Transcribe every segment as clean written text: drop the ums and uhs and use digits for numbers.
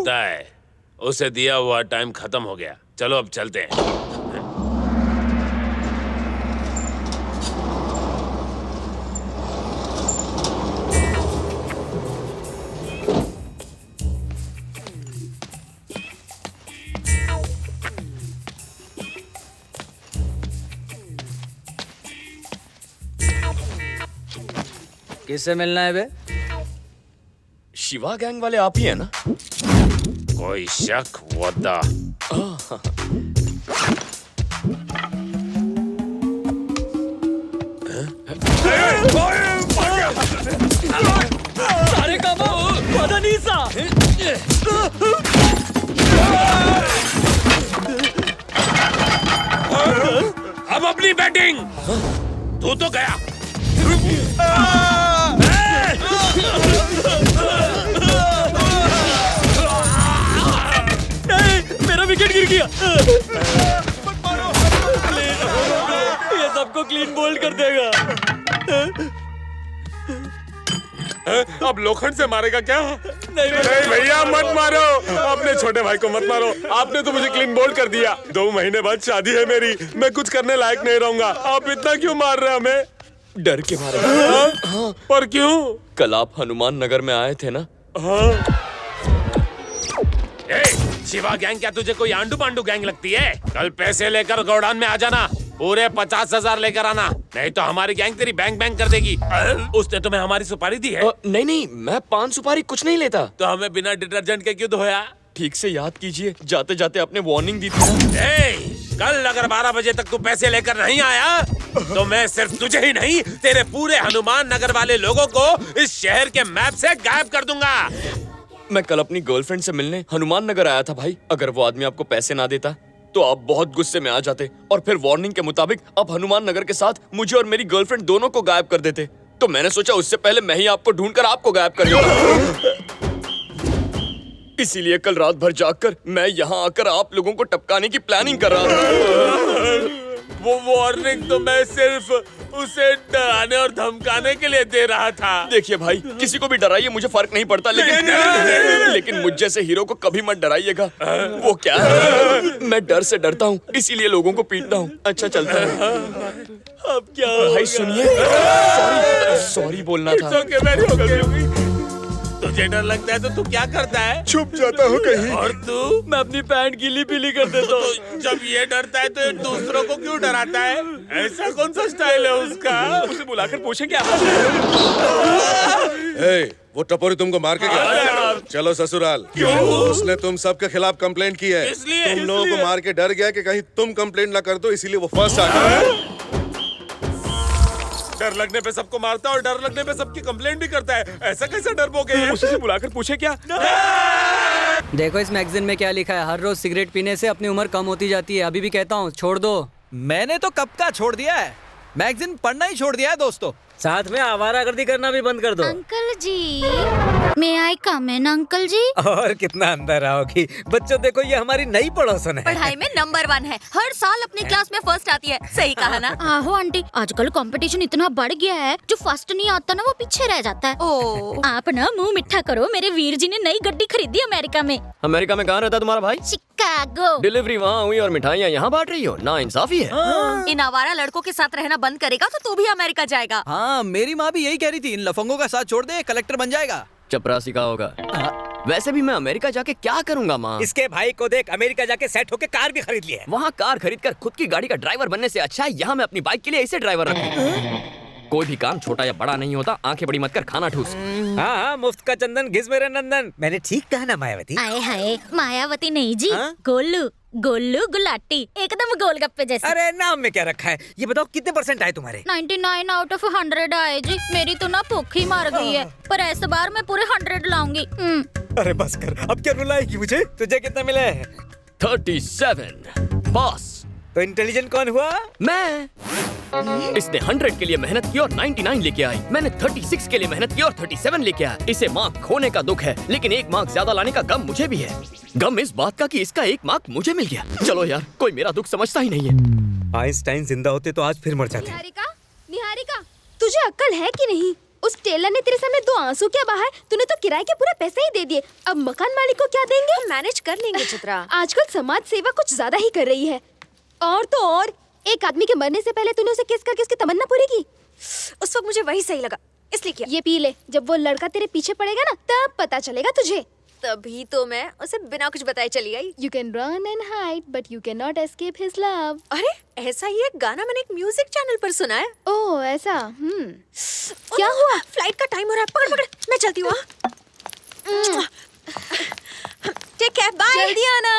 लगता है उसे दिया हुआ टाइम खत्म हो गया। चलो अब चलते हैं। किससे मिलना है बे? शिवा गैंग वाले आप ही है ना? कोई शक? वद्दा। अरे काबू पता नहीं सा। अब अपनी बैटिंग। तू तो गया। नहीं, मेरा विकेट गिर गया। ये सबको क्लीन बोल्ड कर देगा। अब लोखंड से मारेगा क्या? नहीं भैया मत मारो, अपने छोटे भाई को मत मारो। आपने तो मुझे क्लीन बोल्ड कर दिया। 2 महीने बाद शादी है मेरी, मैं कुछ करने लायक नहीं रहूंगा। आप इतना क्यों मार रहे हैं हमें? डर के मारे। हाँ? पर क्यों? कल आप हनुमान नगर में आए थे ना? हाँ। शिवा गैंग क्या तुझे कोई आंडू पांडू गैंग लगती है? कल पैसे लेकर गोडाउन में आ जाना। पूरे 50,000 लेकर आना, नहीं तो हमारी गैंग तेरी बैंक बैंक कर देगी। उसने तुम्हें हमारी सुपारी दी है? नहीं, मैं पान सुपारी कुछ नहीं लेता। तो हमें बिना डिटर्जेंट के क्यों धोया? ठीक से याद कीजिए, जाते जाते आपने वार्निंग दी थी ना। कल अगर 12 बजे तक तू पैसे लेकर नहीं आया तो मैं सिर्फ तुझे ही नहीं, तेरे पूरे हनुमान नगर वाले लोगों को इस शहर के मैप से गायब कर दूंगा। मैं कल अपनी गर्लफ्रेंड से मिलने हनुमान नगर आया था भाई। अगर वो आदमी आपको पैसे ना देता तो आप बहुत गुस्से में आ जाते और फिर वार्निंग के मुताबिक आप हनुमान नगर के साथ मुझे और मेरी गर्लफ्रेंड दोनों को गायब कर देते। तो मैंने सोचा उससे पहले मैं ही आपको ढूंढकर आपको गायब कर दूंगा। इसीलिए कल रात भर जागकर मैं यहाँ आकर आप लोगों को टपकाने की प्लानिंग कर रहा था। वो वार्निंग तो मैं सिर्फ उसे डराने और धमकाने के लिए दे रहा था। देखिए भाई, किसी को भी डराइए, मुझे फर्क नहीं पड़ता, लेकिन मुझ जैसे हीरो को कभी मत डराइएगा। वो क्या है, मैं डर से डरता हूँ, इसीलिए लोगों को पीटता हूँ। अच्छा चलता है। अब क्या भाई सुनिए, सॉरी बोलना था। तुझे डर लगता है तो तू क्या करता है? छुप जाता हूँ कहीं। और तू? मैं अपनी पैंट गीली पीली कर देता हूँ। तो जब ये डरता है तो ये दूसरों को क्यों डराता है? ऐसा कौन सा स्टाइल है उसका? उसे बुलाकर पूछें क्या? वो टपोरी तुमको मार के गया। चलो ससुराल। उसने तुम सबके खिलाफ कंप्लेंट की है। इसलिए? तुम लोगों को मार के डर गया कि कहीं तुम कंप्लेंट ना कर दो, इसीलिए वो फर्स्ट आ गया। डर लगने पे सबको मारता है और डर लगने पे सबकी कंप्लेंट भी करता है। ऐसा कैसा डरपोक है? उसे बुलाकर पूछे क्या? देखो इस मैगजीन में क्या लिखा है, हर रोज सिगरेट पीने से अपनी उम्र कम होती जाती है। अभी भी कहता हूँ छोड़ दो। मैंने तो कब का छोड़ दिया है, मैगजीन पढ़ना ही छोड़ दिया है दोस्तों। साथ में आवारागर्दी करना भी बंद कर दो। अंकल जी, मैं आई कम इन अंकल जी? और कितना अंदर आओगी। बच्चों देखो, ये हमारी नई पड़ोसन है। पढ़ाई में नंबर 1 है, हर साल अपनी क्लास में फर्स्ट आती है। सही कहा ना? आहो आंटी, आजकल कंपटीशन इतना बढ़ गया है, जो फर्स्ट नहीं आता ना वो पीछे रह जाता है। ओ, आप ना मुंह मिठा करो, मेरे वीर जी ने नई गड्डी खरीदी अमेरिका में। अमेरिका में कहाँ रहता तुम्हारा भाई? शिकागो। डिलीवरी वहाँ हुई और मिठाइयाँ यहाँ बांट रही हो, ना इंसाफी है। इन आवारा लड़कों के साथ रहना बंद करेगा तो तू भी अमेरिका जाएगा। हाँ, मेरी माँ भी यही कह रही थी, इन लफंगों का साथ छोड़ दे, कलेक्टर बन जाएगा। चपरासी का होगा। वैसे भी मैं अमेरिका जाके क्या करूंगा माँ? इसके भाई को देख, अमेरिका जाके सेट होके कार भी खरीद ली है। वहाँ कार खरीद कर खुद की गाड़ी का ड्राइवर बनने से अच्छा है यहाँ मैं अपनी बाइक के लिए ऐसे ड्राइवर रखूं। कोई भी काम छोटा या बड़ा नहीं होता, आंखें बड़ी मत कर, खाना ठूस। हाँ हाँ, मुफ्त का चंदन घिस मेरे नंदन। मैंने ठीक कहा ना मायावती? आए हाय, मायावती नहीं जी, गोलू गोलू गुलाटी, एकदम गोलगप्पे जैसे। अरे नाम में क्या रखा है? ये बताओ कितने % आए तुम्हारे? 99 आउट ऑफ 100 आए जी। मेरी तो ना भूख ही मार गई है, पर इस बार मैं पूरे 100 लाऊंगी। अरे बस कर, अब क्या रुलाएगी मुझे? तुझे कितने मिले? 37 बॉस। तो इंटेलिजेंट कौन हुआ? मैं। इसने 100 के लिए मेहनत की और 99 लेके आई। मैंने 36 के लिए मेहनत की और 37 लेके आया। इसे मार्क खोने का दुख है, लेकिन एक मार्क ज्यादा लाने का गम मुझे भी है। गम इस बात का कि इसका एक मार्क मुझे मिल गया। चलो यार, कोई मेरा दुख समझता ही नहीं है। आइंस्टाइन जिंदा होते तो आज फिर मर जाते। निहारिका, निहारिका, तुझे अक्ल है कि नहीं? उस टेलर ने तेरे सामने 2 आंसू क्या बहाए? तूने तो किराए के पूरे पैसे ही दे दिए। अब मकान मालिक को क्या देंगे? मैनेज कर लेंगे चित्रा। आजकल समाज सेवा कुछ ज्यादा ही कर रही है। और तो और, एक आदमी के मरने से पहले तूने उसे किस करके उसकी तमन्ना पूरी की। उस वक्त मुझे वही सही लगा, इसलिए किया। ये पी ले, जब वो लड़का तेरे पीछे पड़ेगा ना तब पता चलेगा तुझे। तभी तो मैं उसे बिना कुछ बताए चली आई। You can run and hide, but you cannot escape his love. अरे ऐसा ही एक गाना मैंने एक म्यूजिक चैनल पर सुना है। ओह ऐसा। क्या हुआ? फ्लाइट का टाइम हो रहा है, पकड़ पकड़, मैं चलती हूँ। Take care, bye. जल्दी आना।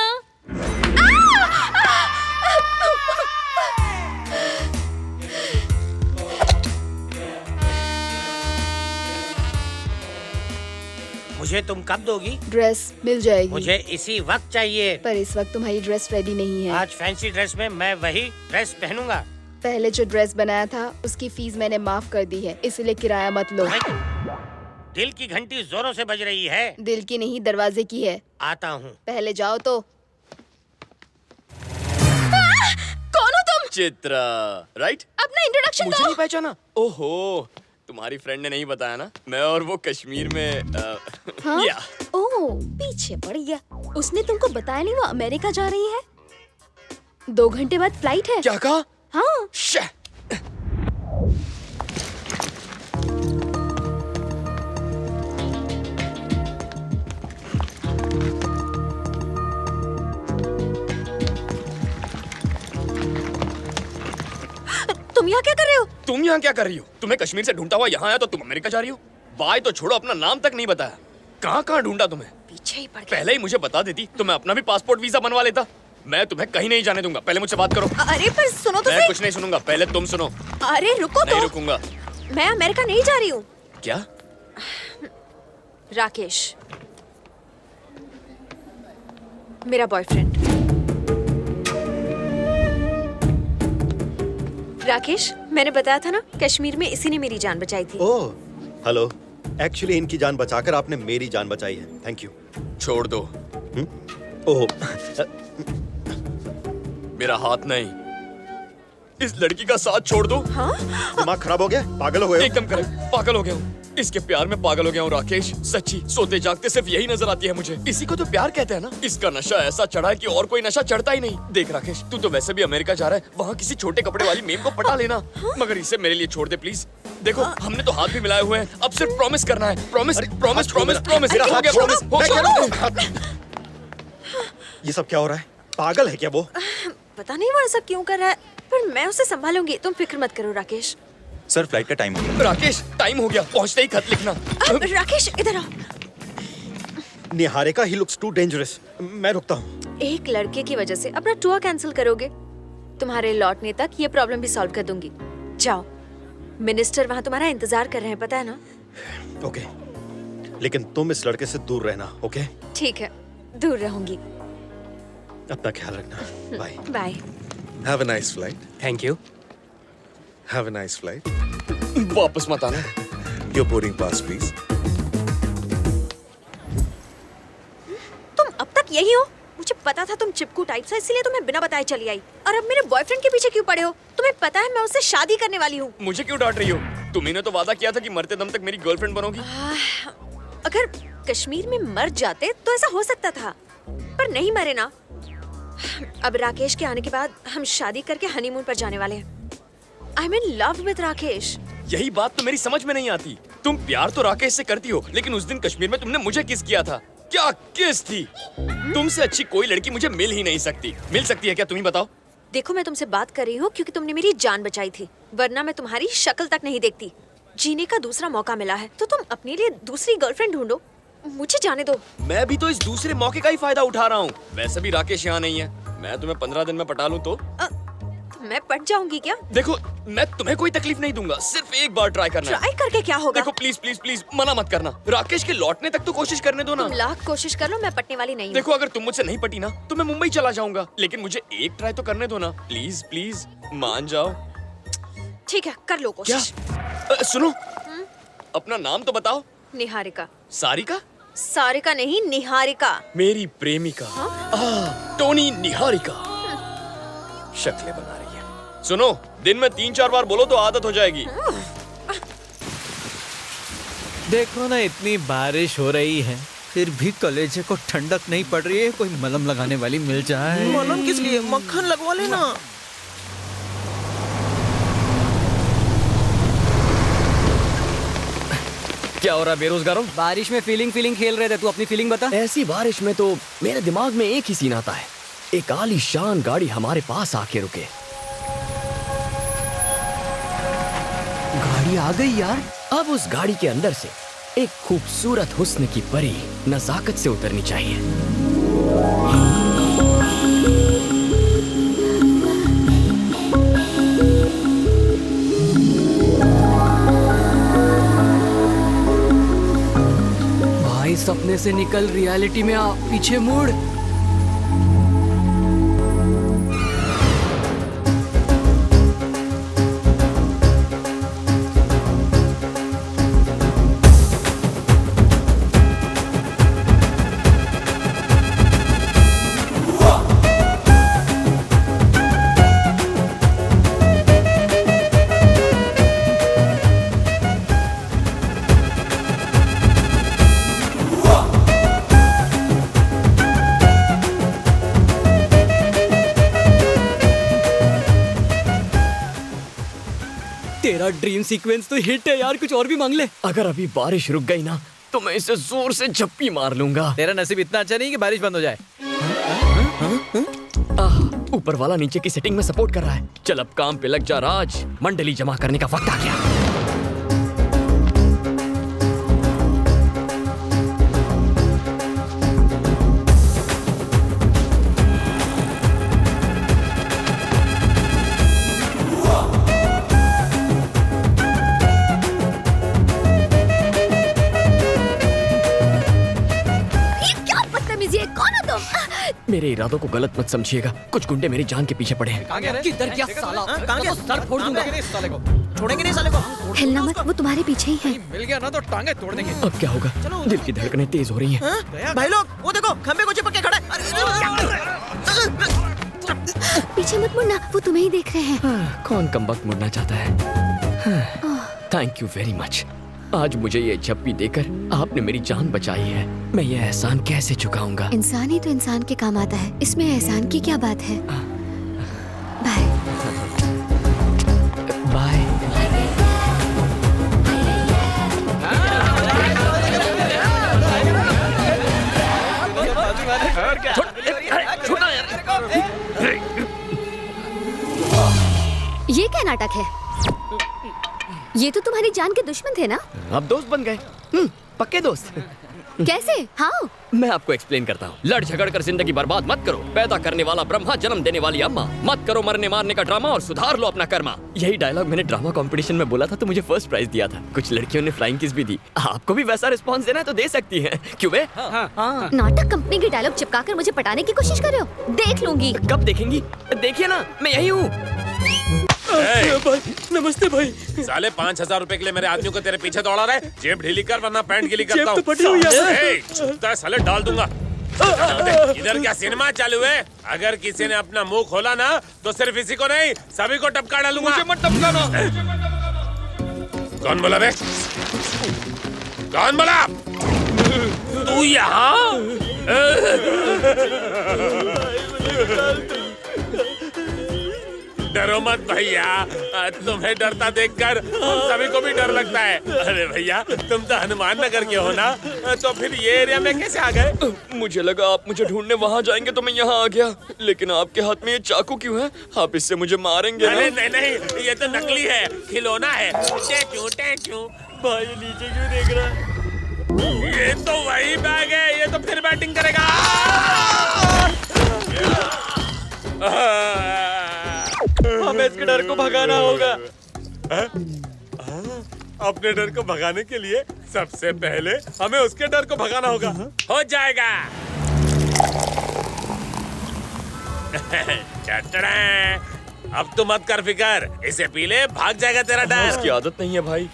मुझे तुम कब दोगी? ड्रेस मिल जाएगी। मुझे इसी वक्त चाहिए। पर इस वक्त तुम्हारी ड्रेस रेडी नहीं है। आज फैंसी ड्रेस में मैं वही ड्रेस पहनूंगा। पहले जो ड्रेस बनाया था उसकी फीस मैंने माफ कर दी है, इसलिए किराया मत लो। दिल की घंटी जोरों से बज रही है। दिल की नहीं, दरवाजे की है। आता हूँ। पहले जाओ तो। कौन हो तुम? चित्रा, राइट? अपना इंट्रोडक्शन मुझे दो। नहीं पहचाना? ओहो, तुम्हारी फ्रेंड ने नहीं बताया ना? मैं और वो कश्मीर में हाँ? या ओह, पीछे पड़ गया। उसने तुमको बताया नहीं वो अमेरिका जा रही है? 2 घंटे बाद फ्लाइट है। क्या कहा? हाँ। शे। तुम यहाँ क्या कर रहे हो? तुम यहाँ क्या कर रही हो? तुम्हें कश्मीर से ढूंढता हुआ यहाँ आया तो तुम अमेरिका जा रही हो? बाय तो छोड़ो, अपना नाम तक नहीं बताया। कहाँ कहाँ ढूंढा तुम्हें? पीछे ही पड़ गया। पहले ही मुझे बता देती तो मैं अपना भी पासपोर्ट वीजा बनवा लेता। मैं तुम्हें कहीं नहीं जाने दूंगा। पहले मुझसे बात करो। अरे पर सुनो तो मैं सही। कुछ नहीं सुनूंगा, पहले तुम सुनो। अरे रुको नहीं तो। रुकूंगा। मैं अमेरिका नहीं जा रही हूँ। क्या? राकेश, मेरा बॉयफ्रेंड। राकेश, मैंने बताया था ना, कश्मीर में इसी ने मेरी जान बचाई थी। ओह, हेलो। एक्चुअली इनकी जान बचाकर आपने मेरी जान बचाई है। Thank you. छोड़ दो। ओह, मेरा हाथ नहीं, इस लड़की का साथ छोड़ दो। हाँ? दिमाग खराब हो गया? पागल हो गए हो? एकदम करेक्ट, पागल हो गया हूँ। इसके प्यार में पागल हो गया हूँ राकेश। सच्ची, सोते जागते सिर्फ यही नजर आती है मुझे। इसी को तो प्यार कहते हैं ना। इसका नशा ऐसा चढ़ा है कि और कोई नशा चढ़ता ही नहीं। देख राकेश, तू तो वैसे भी अमेरिका जा रहा है, वहाँ किसी छोटे कपड़े वाली मेम को पटा लेना। मगर इसे मेरे लिए छोड़ दे प्लीज। देखो, हमने तो हाथ भी मिलाए हुए हैं, अब सिर्फ प्रॉमिस करना है। Promise, promise, promise, promise. मेरा हाथ छोड़ो। मैं कह रहा हूँ, प्रॉमिस। ये सब क्या हो रहा है? पागल है क्या वो? पता नहीं वो ऐसा क्यों कर रहा है, पर मैं उसे संभालूंगी। तुम फिक्र मत करो राकेश। सर, फ्लाइट का टाइम हो गया। राकेश, टाइम हो गया, पहुंचते ही खत लिखना। राकेश इधर आओ। Niharika, he looks too dangerous. मैं रुकता हूँ। एक लड़के की वजह से अपना टूर कैंसिल करोगे? तुम्हारे लौटने तक ये प्रॉब्लम भी सॉल्व कर दूंगी। जाओ, मिनिस्टर वहाँ तुम्हारा इंतजार कर रहे हैं, पता है ना? ओके, लेकिन तुम इस लड़के से दूर रहना। ओके? ठीक है, दूर रहूंगी। अपना ख्याल रखना। Bye. Bye. Have a nice flight. Thank you. Have a nice flight. वापस मत आना। Your boarding pass, please. तुम अब तक यही हो? मुझे पता था तुम चिपकू टाइप से, इसीलिए तुम्हें बिना बताए चली आई। और अब मेरे बॉयफ्रेंड के पीछे क्यों पड़े हो? तुम्हें पता है मैं उससे शादी करने वाली हूँ। मुझे क्यों डांट रही हो? तुम्ही ने तो वादा किया था कि मरते दम तक मेरी गर्लफ्रेंड बनोगी। अगर कश्मीर में मर जाते तो ऐसा हो सकता था, पर नहीं मरे ना। अब राकेश के आने के बाद हम शादी करके हनीमून पर जाने वाले हैं। I am in love with Rakesh. यही बात तो मेरी समझ में नहीं आती। तुम प्यार तो राकेश से करती हो, लेकिन उस दिन कश्मीर में तुमने मुझे किस किया था? क्या किस थी? तुमसे अच्छी कोई लड़की मुझे मिल ही नहीं सकती। मिल सकती है क्या, तुम ही बताओ? देखो, मैं तुमसे बात कर रही हूँ क्योंकि तुमने मेरी जान बचाई थी, वरना मैं तुम्हारी शक्ल तक नहीं देखती। जीने का दूसरा मौका मिला है तो तुम अपने लिए दूसरी गर्लफ्रेंड ढूंढो। मुझे जाने दो। मैं भी तो इस दूसरे मौके का ही फायदा उठा रहा हूँ। वैसे भी राकेश यहाँ नहीं है। मैं तुम्हें 15 दिन में पटा लूँ तो मैं पट जाऊंगी क्या? देखो, मैं तुम्हें कोई तकलीफ नहीं दूंगा, सिर्फ एक बार ट्राई करना। ट्राई करके क्या होगा? देखो प्लीज प्लीज प्लीज, मना मत करना। राकेश के लौटने तक तो कोशिश करने दो ना। तुम लाख कोशिश कर लो, मैं पटने वाली नहीं हूँ। देखो, अगर तुम मुझसे नहीं पटी ना तो मैं मुंबई चला जाऊंगा, लेकिन मुझे एक ट्राई तो करने दो ना। प्लीज प्लीज, मान जाओ। ठीक है, कर लो कोशिश। सुनो, अपना नाम तो बताओ। निहारिका। सारिका? सारिका नहीं, निहारिका। मेरी प्रेमिका। टोनी निहारिका। शक्लें बना रही है। सुनो, दिन में 3-4 बार बोलो तो आदत हो जाएगी। देखो ना, इतनी बारिश हो रही है फिर भी कलेजे को ठंडक नहीं पड़ रही है। कोई मलहम लगाने वाली मिल जाए। मलहम किस लिए? मक्खन लगवा लेना। क्या हो रहा है बेरोजगारों? बारिश में फीलिंग खेल रहे थे, तू अपनी फीलिंग बता। ऐसी बारिश में तो मेरे दिमाग में एक ही सीन आता है, एक आलीशान गाड़ी हमारे पास आके रुके। गाड़ी आ गई यार। अब उस गाड़ी के अंदर से एक खूबसूरत हुस्न की परी नजाकत से उतरनी चाहिए। भाई सपने से निकल रियलिटी में आ, पीछे मुड़। तेरा ड्रीम सीक्वेंस तो हिट है यार, कुछ और भी मांग ले। अगर अभी बारिश रुक गई ना तो मैं इसे जोर से झप्पी मार लूंगा। तेरा नसीब इतना अच्छा नहीं कि बारिश बंद हो जाए। ऊपर वाला नीचे की सेटिंग में सपोर्ट कर रहा है। चल अब काम पे लग जा राज, मंडली जमा करने का वक्त आ गया। मेरे इरादों को गलत मत समझिएगा, कुछ गुंडे मेरी जान के पीछे पड़े हैं। किधर क्या साला? तो सर फोड़ दूंगा। छोड़ेंगे नहीं साले को। हिलना मत, वो तुम्हारे पीछे ही है। मिल गया ना तो टांगे तोड़ देंगे। अब क्या होगा? दिल की धड़कनें तेज हो रही हैं। भाई लोग वो देखो, खंबे को चिपक के खड़ा है। पीछे मत मुड़ना, वो तुम्हें ही देख रहे हैं। कौन कमबख्त मुड़ना चाहता है? Thank you very much. आज मुझे ये झप्पी देकर आपने मेरी जान बचाई है। मैं ये एहसान कैसे चुकाऊंगा? इंसान ही तो इंसान के काम आता है, इसमें एहसान की क्या बात है। Bye bye. ये क्या नाटक है? ये तो तुम्हारी जान के दुश्मन थे ना? अब दोस्त बन गए। पक्के दोस्त। कैसे? हाँ, मैं आपको एक्सप्लेन करता हूँ। लड़ झगड़ कर जिंदगी बर्बाद मत करो। पैदा करने वाला ब्रह्मा, जन्म देने वाली अम्मा। मत करो मरने मारने का ड्रामा और सुधार लो अपना कर्मा। यही डायलॉग मैंने ड्रामा कंपटीशन में बोला था तो मुझे फर्स्ट प्राइज दिया था। कुछ लड़कियों ने फ्लाइंग किस भी दी। आपको भी वैसा रिस्पॉन्स देना है तो दे सकती है। क्यों बे? नाटक कंपनी के डायलॉग चिपका कर मुझे पटाने की कोशिश कर रहे हो? देख लूंगी। कब देखेंगी? देखिए ना, मैं यही हूँ। नमस्ते भाई। साले 5,000 रुपए के लिए मेरे आदमियों को तेरे पीछे दौड़ा रहा है। जेब ढीली कर वरना पैंट गीली करता हूँ। छूता है साले, डाल दूंगा। इधर क्या सिनेमा चालू है? अगर किसी ने अपना मुंह खोला ना तो सिर्फ इसी को नहीं सभी को टपका डालूंगा। मुझे मत टपकाना। कौन बोला बे? कौन बोला? तू यहाँ? डरो मत भैया, तुम्हें डरता देखकर हम सभी को भी डर लगता है। अरे भैया, तुम तो हनुमान नगर के हो ना, तो फिर ये एरिया में कैसे आ गए? मुझे लगा आप मुझे ढूंढने वहाँ जाएंगे तो मैं यहाँ आ गया। लेकिन आपके हाथ में ये चाकू क्यों है? आप इससे मुझे मारेंगे ना? अरे नहीं नहीं, ये तो नकली है, खिलौना है। टैचू। भाई नीचे क्यों देख रहा है? ये तो वही बैग है, ये तो फिर बैटिंग करेगा। हमें इसके डर को भगाना होगा। अपने डर को भगाने के लिए सबसे पहले हमें उसके डर को भगाना होगा। हो जाएगा। अब तो मत कर फिकर, इसे पी ले, भाग जाएगा तेरा डर। इसकी आदत नहीं है भाई।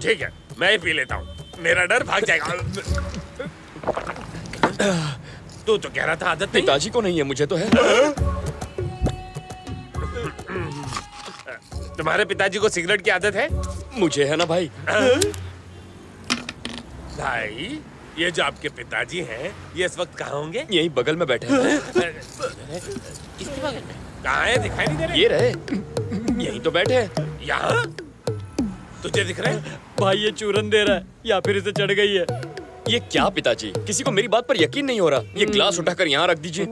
ठीक है, मैं ही पी लेता हूँ, मेरा डर भाग जाएगा। तू तो कह रहा था आदत नहीं। पिताजी को नहीं है, मुझे तो है। तुम्हारे पिताजी को सिगरेट की आदत है? मुझे है ना भाई। भाई ये जो आपके पिताजी हैं, ये इस वक्त कहाँ होंगे? यही बगल में बैठे हैं। किसके बगल में? कहाँ है? दिखाई नहीं दे रहे। ये रहे, यही तो बैठे हैं। यहाँ? तुझे दिख रहे? भाई ये चूरन दे रहा है या फिर इसे चढ़ गई है। ये क्या पिताजी, किसी को मेरी बात पर यकीन नहीं हो रहा। ये ग्लास उठाकर यहाँ रख दीजिए।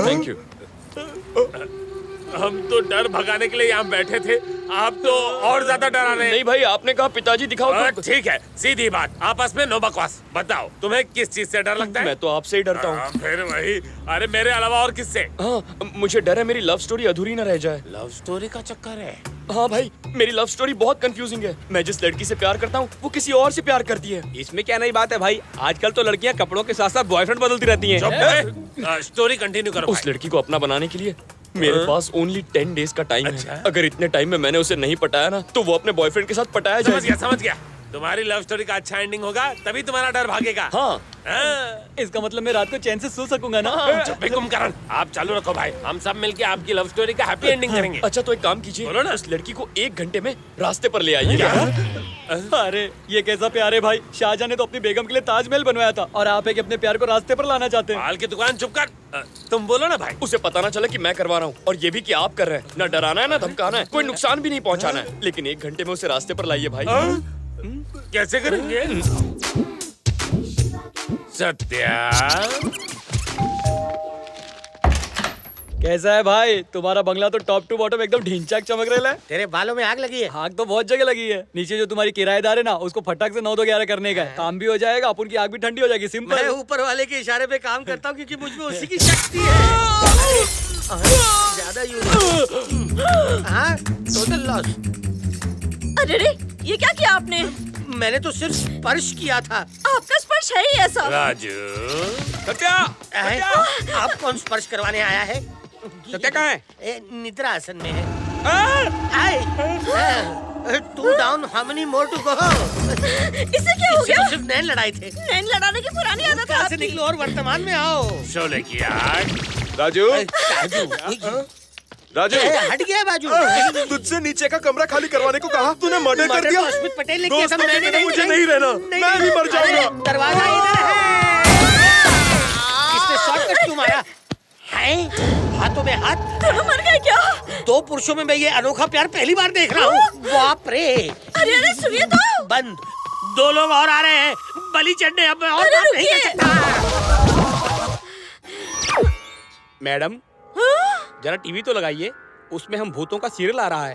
Thank you. हम तो डर भगाने के लिए यहाँ बैठे थे, आप तो और ज्यादा डरा रहे हैं। नहीं भाई, आपने कहा पिताजी दिखाओ तो। ठीक है, सीधी बात, आपस में नो बकवास। बताओ तुम्हें किस चीज से डर लगता है? मैं तो आपसे ही डरता हूँ। फिर वही, अरे मेरे अलावा और किससे? हाँ, मुझे डर है मेरी लव स्टोरी अधूरी न रह जाए। लव स्टोरी का चक्कर है? हाँ भाई, मेरी लव स्टोरी बहुत कंफ्यूजिंग है। मैं जिस लड़की से प्यार करता हूँ वो किसी और से प्यार करती है। इसमें क्या नई बात है भाई, आजकल तो लड़कियां कपड़ों के साथ साथ बॉयफ्रेंड बदलती रहती हैं। स्टोरी कंटिन्यू करो। उस लड़की को अपना बनाने के लिए मेरे पास ओनली 10 डेज का टाइम है। अगर इतने टाइम में मैंने उसे नहीं पटाया ना, तो वो अपने बॉयफ्रेंड के साथ पटाया जाएगा। समझ गया। तुम्हारी लव स्टोरी का अच्छा एंडिंग होगा, तभी तुम्हारा डर भागेगा। हाँ। इसका मतलब मैं रात को चैन से सो सकूंगा ना? चुप भी कुंभकर्ण, आप चालू रखो भाई, हम सब मिलके आपकी लव स्टोरी का हैप्पी एंडिंग करेंगे। अच्छा तो एक काम कीजिए, बोलो ना। उस लड़की को 1 घंटे में रास्ते पर ले आइए। अरे ये कैसा प्यार है भाई, शाहजहां ने तो अपनी बेगम के लिए ताजमहल बनवाया था और आप एक अपने प्यार को रास्ते पर लाना चाहते हैं। माल की दुकान चुप कर, तुम बोलो ना भाई। उसे पता ना चले कि मैं करवा रहा हूँ, और ये भी कि आप कर रहे हैं। ना डराना है ना धमकाना है, कोई नुकसान भी नहीं पहुँचाना है, लेकिन 1 घंटे में उसे रास्ते पर लाइए भाई। कैसे करेंगे? सत्या कैसा है भाई तुम्हारा बंगला? तो टॉप टू बॉटम एकदम ढींचाक चमक रहा है। तेरे बालों में आग लगी है। आग तो बहुत जगह लगी है। नीचे जो तुम्हारी किराएदार है ना, उसको फटाक से 9-2-11 करने का है। काम भी हो जाएगा, अपन की आग भी ठंडी हो जाएगी। सिंपल। मैं ऊपर वाले के इशारे पे काम करता हूँ क्योंकि मुझ में उसी की शक्ति है। ज्यादा यूज। हाँ, टोटल लॉस। अरे रे, ये क्या किया आपने? मैंने तो सिर्फ स्पर्श किया था। आपका स्पर्श है ही ऐसा। राजू, सत्या, आप कौन स्पर्श करवाने आया है? सत्या कहाँ है? निद्रा आसन में है। Two down, how many more to go? इससे क्या हो गया? सिर्फ नैन लड़ाई थे। नैन लड़ाने की पुरानी आदत है से निकलो और वर्तमान में आओ। शोले की आग। राजू, राजू हट गया बाजू। तुझसे नीचे का कमरा खाली करवाने को कहा, तूने मर्डर कर दिया। अश्मित पटेल ने दोस्त के बिना मुझे नहीं रहना, मैं भी मर जाऊंगा। दरवाजा इधर है। किसने शॉर्टकट क्यों मारा? हाथों में हाथ। दोनों मर गए क्या? 2 पुरुषों में मैं ये अनोखा प्यार पहली बार देख रहा हूँ। बाप रे। अरे सुनिए तो। बंद। 2 लोग और आ रहे हैं, बलि चढ़ने। अब मैं और बात नहीं कर सकता। मैडम जरा टीवी तो लगाइए, उसमें हम भूतों का सीरियल आ रहा है।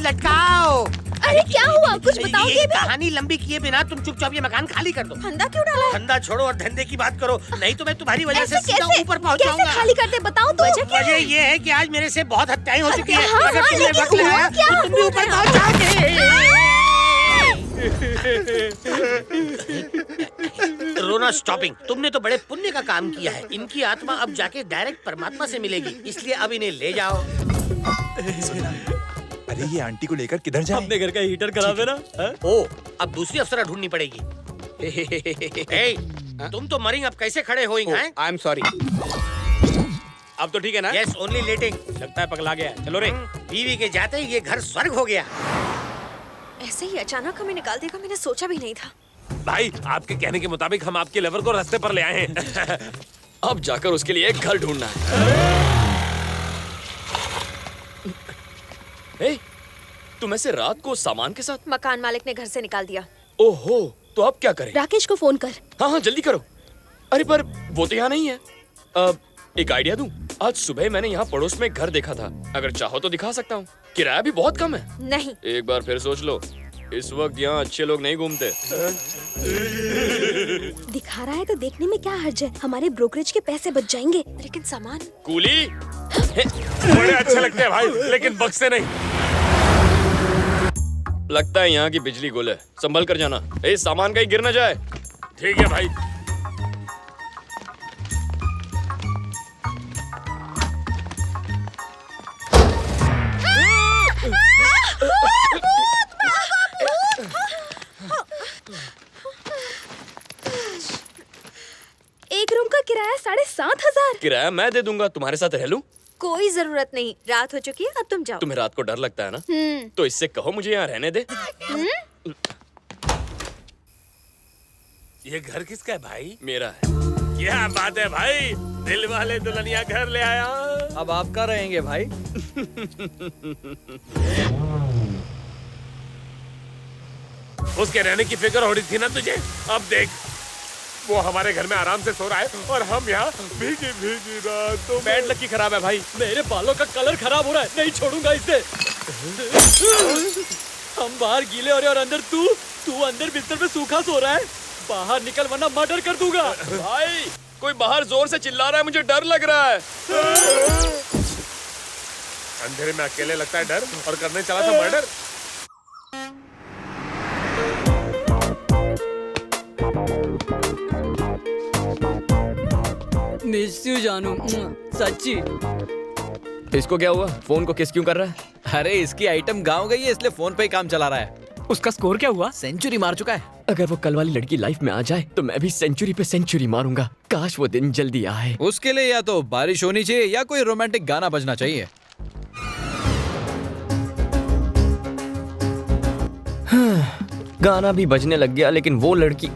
लटकाओ। अरे क्या हुआ, कुछ बताओगे भी? कहानी लंबी किए बिना तुम चुपचाप ये मकान खाली कर दो। फंदा क्यों डाला? फंदा छोड़ो और धंधे की बात करो, नहीं तो मैं तुम्हारी वजह से सीधा ऊपर पहुंच जाऊंगा। कैसे खाली करते बताओ तो। वजह ये है कि आज मेरे से बहुत हत्याएं हो चुकी हैं। हाँ, अगर तुमने वक्त लगाया तो तुम भी ऊपर पहुंच जाओगे। रोना स्टॉपिंग। तुमने तो बड़े पुण्य का काम किया है। इनकी आत्मा अब जाके डायरेक्ट परमात्मा से मिलेगी, इसलिए अब इन्हें ले जाओ। अरे ये आंटी को लेकर किधर जाएं? अपने घर का हीटर खराब है ना। ओ, अब दूसरी अफसरा ढूंढनी पड़ेगी। तुम तो मरिंग, अब कैसे खड़े होएंगे? आई एम सॉरी। अब तो ठीक है ना? यस, ओनली लेटिंग। लगता है पगला गया। चलो रे। बीवी के जाते ही ये घर स्वर्ग हो गया। ऐसे ही अचानक हमें निकाल देगा, मैंने सोचा भी नहीं था। भाई आपके कहने के मुताबिक हम आपके लवर को रास्ते पर ले आए हैं। अब जाकर उसके लिए एक घर ढूंढना है। तुम ऐसे रात को सामान के साथ? मकान मालिक ने घर से निकाल दिया। ओहो, तो अब क्या करें? राकेश को फोन कर। हाँ हाँ जल्दी करो। अरे पर वो तो यहाँ नहीं है। एक आइडिया दूं? आज सुबह मैंने यहाँ पड़ोस में घर देखा था, अगर चाहो तो दिखा सकता हूँ। किराया भी बहुत कम है। नहीं। एक बार फिर सोच लो, इस वक्त यहाँ अच्छे लोग नहीं घूमते। दिखा रहा है तो देखने में क्या हर्ज है, हमारे ब्रोकरेज के पैसे बच जाएंगे। लेकिन सामान कूली बड़े अच्छे लगते हैं भाई, लेकिन बक्से नहीं। लगता है यहाँ की बिजली गुल है, संभल कर जाना। सामान कहीं गिर न जाए। ठीक है भाई। एक रूम का किराया 7,500। किराया मैं दे दूंगा, तुम्हारे साथ रह लूं? कोई जरूरत नहीं, रात हो चुकी है, अब तुम जाओ। तुम्हें रात को डर लगता है ना? तो इससे कहो मुझे यहाँ रहने दे। ये घर किसका है भाई? मेरा है। क्या बात है भाई, दिल वाले दुल्हनिया घर ले आया। अब आपका रहेंगे भाई। उसके रहने की फिक्र हो रही थी ना तुझे, अब देख वो हमारे घर में आराम से सो रहा है और हम यहाँ भीगी भीगी रातों में। बैड लकी खराब है भाई, मेरे बालों का कलर खराब हो रहा है, नहीं छोड़ूंगा इसे। हम बाहर गीले हो रहे और अंदर तू अंदर बिस्तर पे सूखा सो रहा है। बाहर निकल वरना मर्डर कर दूंगा। भाई कोई बाहर जोर से चिल्ला रहा है, मुझे डर लग रहा है। अंधेरे में अकेले लगता है डर, और करने चला था मर्डर। मिस यू जानू, सच्ची। इसको क्या हुआ? फोन को किस क्यों कर रहा है? अरे इसकी आइटम गाँव गई है इसलिए फोन पे ही काम चला रहा है। उसका स्कोर क्या हुआ? सेंचुरी मार चुका है। अगर वो कल वाली लड़की लाइफ में आ जाए तो मैं भी सेंचुरी पे सेंचुरी मारूंगा। काश वो दिन जल्दी आए। उसके लिए या तो बारिश होनी चाहिए या कोई रोमांटिक गाना बजना चाहिए। गाना भी बजने लग गया, लेकिन वो लड़की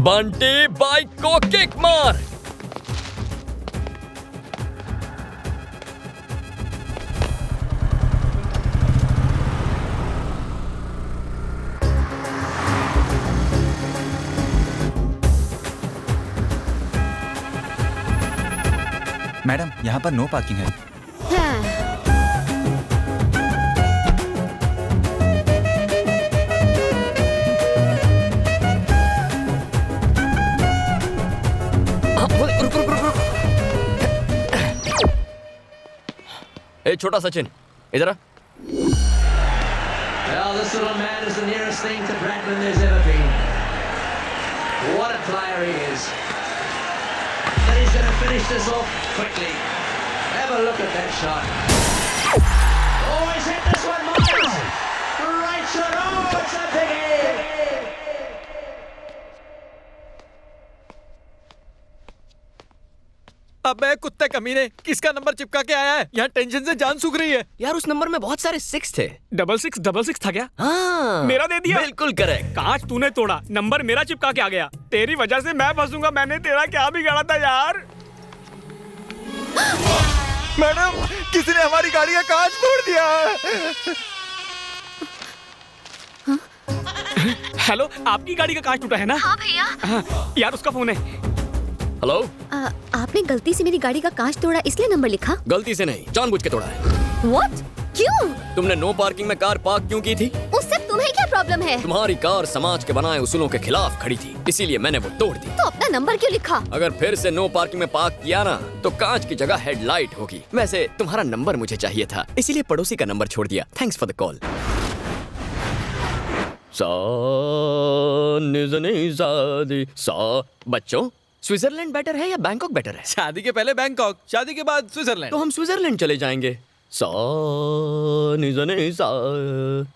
बंटी बाइक को किक मार। मैडम यहाँ पर नो पार्किंग है। ए छोटा सचिन, इधर आ। Well, this little man is the nearest thing to Bradman there's ever been. What a player he is. And he's going to finish this off quickly. Have a look at that shot. Oh, he's hit this one, Miles. Right shot. Oh, it's a biggie. अबे कुत्ते कमीने, किसका number चिपका के आया है? यहाँ tension से जान सूख रही है। यार उस नंबर में बहुत सारे 6 थे। 666 था क्या? हाँ, मेरा दे दिया। बिल्कुल करेक्ट। कांच तूने तोड़ा, नंबर मेरा चिपका के आ गया। तेरी वजह से मैं फंसूंगा। मैंने तेरा क्या बिगाड़ा था यार? मैडम, किसी ने हमारी गाड़ी का कांच तोड़ दिया। हेलो, आपकी गाड़ी का कांच टूटा है ना? हाँ भैया। यार उसका फोन है। हेलो, आपने गलती से मेरी गाड़ी का कांच तोड़ा इसलिए नंबर लिखा? गलती से नहीं, जानबूझ के तोड़ा है। What? क्यों? तुमने नो पार्किंग में कार पार्क क्यों की थी? उससे तुम्हें क्या प्रॉब्लम है? तुम्हारी कार समाज के बनाए उसूलों के खिलाफ खड़ी थी, इसीलिए मैंने वो तोड़ दी। तो अपना नंबर क्यों लिखा? अगर फिर से नो पार्किंग में पार्क किया ना तो कांच की जगह हेडलाइट होगी। वैसे तुम्हारा नंबर मुझे चाहिए था, इसीलिए पड़ोसी का नंबर छोड़ दिया। Thanks for the call. बच्चों, स्विट्जरलैंड बेटर है या बैंकॉक बेटर है? शादी के पहले बैंकॉक, शादी के बाद स्विट्जरलैंड। तो हम स्विट्जरलैंड चले जाएंगे।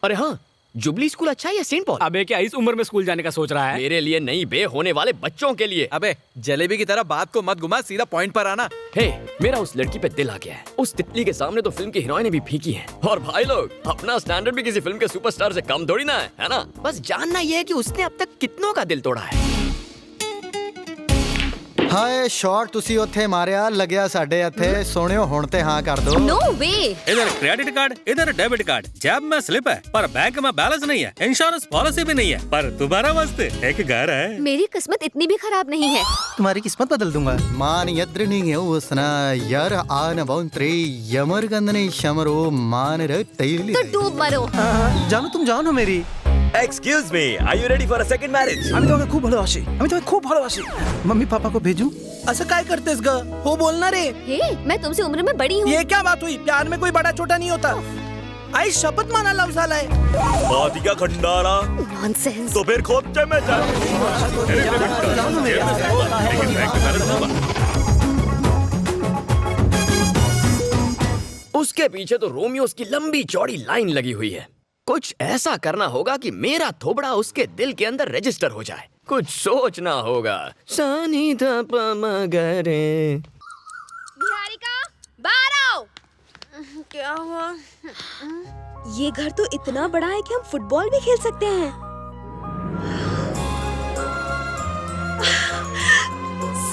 अरे हाँ, जुबली स्कूल अच्छा है या सेंट पॉल? अबे क्या इस उम्र में स्कूल जाने का सोच रहा है? मेरे लिए नहीं बे, होने वाले बच्चों के लिए। अबे जलेबी की तरह बात को मत घुमा, सीधा पॉइंट पर आना। हे, मेरा उस लड़की पे दिल आ गया है। उस तितली के सामने तो फिल्म की हीरोइनें भी फीकी हैं। और भाई लोग, अपना स्टैंडर्ड भी किसी फिल्म के सुपरस्टार से कम थोड़ी ना है ना? बस जानना ये है कि उसने अब तक कितनों का दिल तोड़ा है। हाय शॉट ਤੁਸੀਂ ਉੱਥੇ ਮਾਰਿਆ ਲੱਗਿਆ ਸਾਡੇ ਇੱਥੇ ਸੋਹਣਿਓ ਹੁਣ ਤੇ ਹਾਂ कर दो। No way। इधर क्रेडिट कार्ड, इधर डेबिट कार्ड, जेब में स्लिप है पर बैंक में बैलेंस नहीं है, इंश्योरेंस पॉलिसी भी नहीं है, पर तुम्हारा मस्त एक घर है। मेरी किस्मत इतनी भी खराब नहीं है। तुम्हारी किस्मत बदल दूंगा। मान यद्रनी उसना यार आन बौंत्रे यमर गंदने शमरो मान रे तैली। तो डूब मरो। जानो तुम जानो मेरी Excuse me, are you ready for a second marriage? আমি তোমাকে খুব ভালোবাসি, আমি তোমাকে খুব ভালোবাসি। मम्मी पापा को भेजूं? असं काय करतेस ग? हो बोल ना रे। हे, मैं तुमसे उम्र में बड़ी हूँ। ये क्या बात हुई? प्यार में कोई बड़ा छोटा नहीं होता। आई शपथ माना लव झालाय। बात क्या खंडारा? नॉनसेंस। तो फिर खोपचे में चल। उसके पीछे तो रोमियोस की लंबी चौड़ी लाइन लगी हुई है। कुछ ऐसा करना होगा कि मेरा थोबड़ा उसके दिल के अंदर रजिस्टर हो जाए। कुछ सोचना होगा। सानी धा प म ग रे। निहारिका, बाहर आओ। क्या हुआ? ये घर तो इतना बड़ा है कि हम फुटबॉल भी खेल सकते हैं।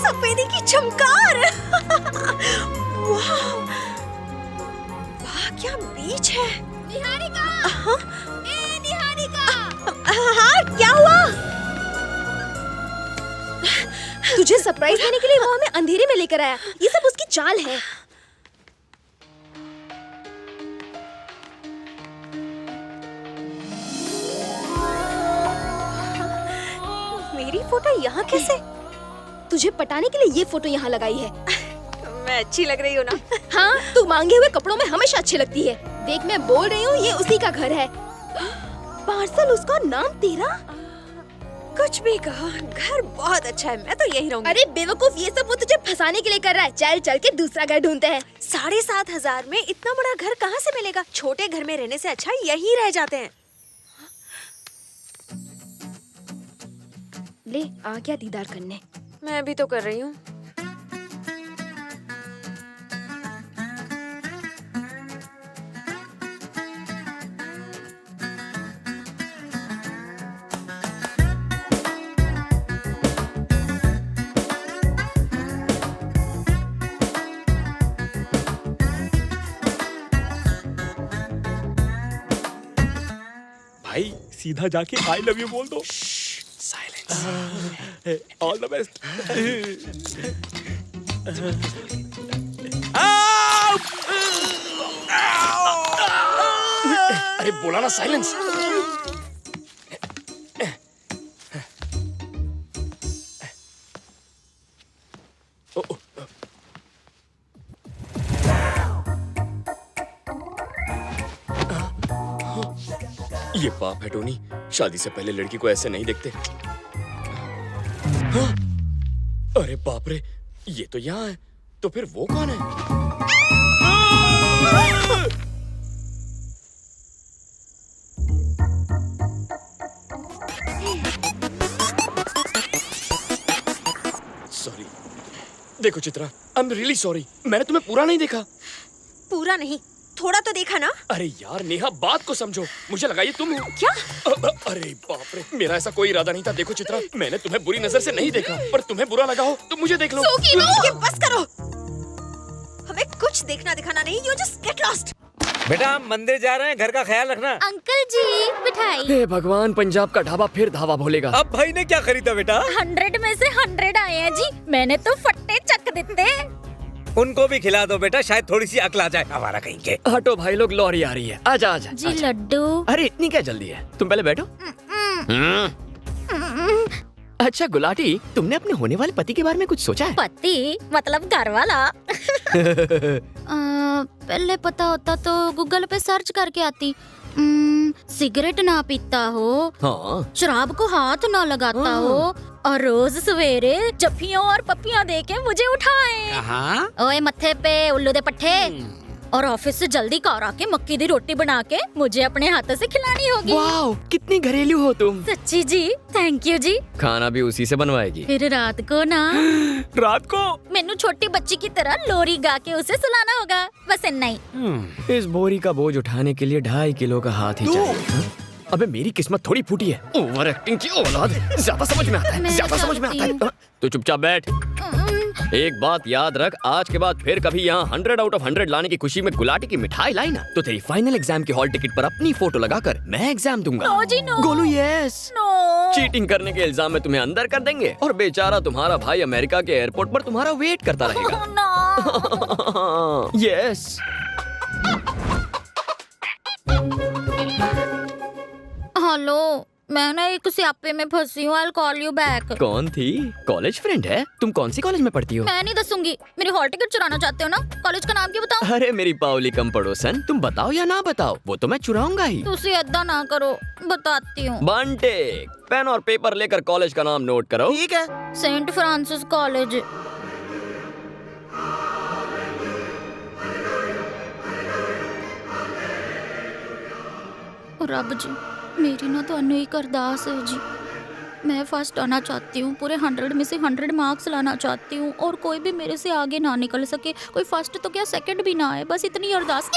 सफेदी की चमकार। वाह, वाह क्या बीच है। निहारिका, ए निहारिका। हाँ, क्या हुआ? तुझे सरप्राइज देने के लिए वो हमें अंधेरे में लेकर आया। ये सब उसकी चाल है। मेरी फोटो यहाँ कैसे? तुझे पटाने के लिए ये फोटो यहाँ लगाई है। मैं अच्छी लग रही हूँ ना? हाँ, तू मांगे हुए कपड़ों में हमेशा अच्छी लगती है। देख मैं बोल रही हूँ, ये उसी का घर है। पार्सल उसका, नाम तेरा। कुछ भी कहो, घर बहुत अच्छा है, मैं तो यही रहूंगी। अरे बेवकूफ, ये सब वो तुझे फंसाने के लिए कर रहा है। चल चल के दूसरा घर ढूंढते हैं। 7,500 में इतना बड़ा घर कहाँ से मिलेगा? छोटे घर में रहने से अच्छा यही रह जाते हैं। ले आ गया दीदार करने। मैं भी तो कर रही हूँ। भाई सीधा जाके आई लव यू बोल दो। All the best. अरे बोला ना साइलेंस। ये पाप है टोनी, शादी से पहले लड़की को ऐसे नहीं देखते। हाँ? अरे बाप रे, ये तो यहाँ है। तो फिर वो कौन है? सॉरी। देखो Chitra, I am really sorry. मैंने तुम्हें पूरा नहीं देखा। पूरा नहीं, थोड़ा तो देखा ना। अरे यार नेहा, बात को समझो। मुझे लगा ये तुम हो। क्या? अरे बाप रे, मेरा ऐसा कोई इरादा नहीं था। देखो चित्रा, मैंने तुम्हें बुरी नजर से नहीं देखा, पर तुम्हें बुरा लगा हो तो मुझे देख लो। बस करो, हमें कुछ देखना दिखाना नहीं। You just get lost। बेटा हम मंदिर जा रहे हैं, घर का ख्याल रखना। अंकल जी मिठाई। हे भगवान, पंजाब का ढाबा फिर धावा भोलेगा। अब भाई ने क्या खरीदा बेटा? 100 में से 100 आए हैं जी। मैंने तो फट्टे चक देते। उनको भी खिला दो बेटा, शायद थोड़ी सी अकल आ जाए। हमारा कहीं के। हटो भाई लोग, लॉरी आ रही है। आजा आजा जी लड्डू। अरे इतनी क्या जल्दी है? तुम पहले बैठो। अच्छा गुलाटी, तुमने अपने होने वाले पति के बारे में कुछ सोचा है? पति मतलब घर वाला? पहले पता होता तो गूगल पे सर्च करके आती। सिगरेट ना पीता हो, हाँ। शराब को हाथ ना लगाता हो, और रोज सवेरे जफ्फियों और पप्पियां देके मुझे उठाए। कहाँ? ओए मत्थे पे उल्लू दे पट्टे। और ऑफिस से जल्दी कार आके मक्की दी रोटी बना के मुझे अपने हाथों से खिलानी होगी। वाओ, कितनी घरेलू हो तुम। सच्ची जी, थैंक यू जी। खाना भी उसी से बनवाएगी? फिर रात को ना। रात को? मैनू छोटी बच्ची की तरह लोरी गा के उसे सुलाना होगा, बस इतना ही। इस बोरी का बोझ उठाने के लिए 2.5 किलो का हाथ ही चाहिए। अबे मेरी किस्मत थोड़ी फूटी है। ओवर एक्टिंग की औलाद। ज्यादा समझ में आता है, ज्यादा समझ में आता है। तो चुपचाप बैठ। एक बात याद रख, आज के बाद फिर कभी यहाँ 100 आउट ऑफ 100 लाने की खुशी में गुलाटी की मिठाई लाई ना, तो तेरी फाइनल एग्जाम की हॉल टिकट पर अपनी फोटो लगाकर मैं एग्जाम दूंगा। नो जी no. Golu yes. No. Cheating करने के इल्जाम में तुम्हें अंदर कर देंगे और बेचारा तुम्हारा भाई अमेरिका के एयरपोर्ट पर तुम्हारा वेट करता रहेगा। यस। हेलो, मैं ना एक स्यापे में फंसी हूँ। I'll call you back। कौन थी? कॉलेज फ्रेंड है? तुम कौन सी कॉलेज में पढ़ती हो? मैं नहीं दसूंगी। मेरी हॉल टिकट चुराना चाहते हो ना? कॉलेज का नाम क्या बताऊं? अरे मेरी पावली कम पड़ोसन, तुम बताओ या ना बताओ, वो तो मैं चुराऊंगा ही। तुसी ऐदा ना करो, बताती हूँ। बंटे, पेन और पेपर लेकर कॉलेज का नाम नोट करो। ठीक है। Saint Francis College. रब जी, मेरी ना ਤੁਹਾਨੂੰ एक अरदास है जी। मैं फर्स्ट आना चाहती हूँ, पूरे 100 में से 100 मार्क्स लाना चाहती हूँ और कोई भी मेरे से आगे ना निकल सके। कोई फर्स्ट तो क्या सेकंड भी ना आए, बस इतनी अरदास।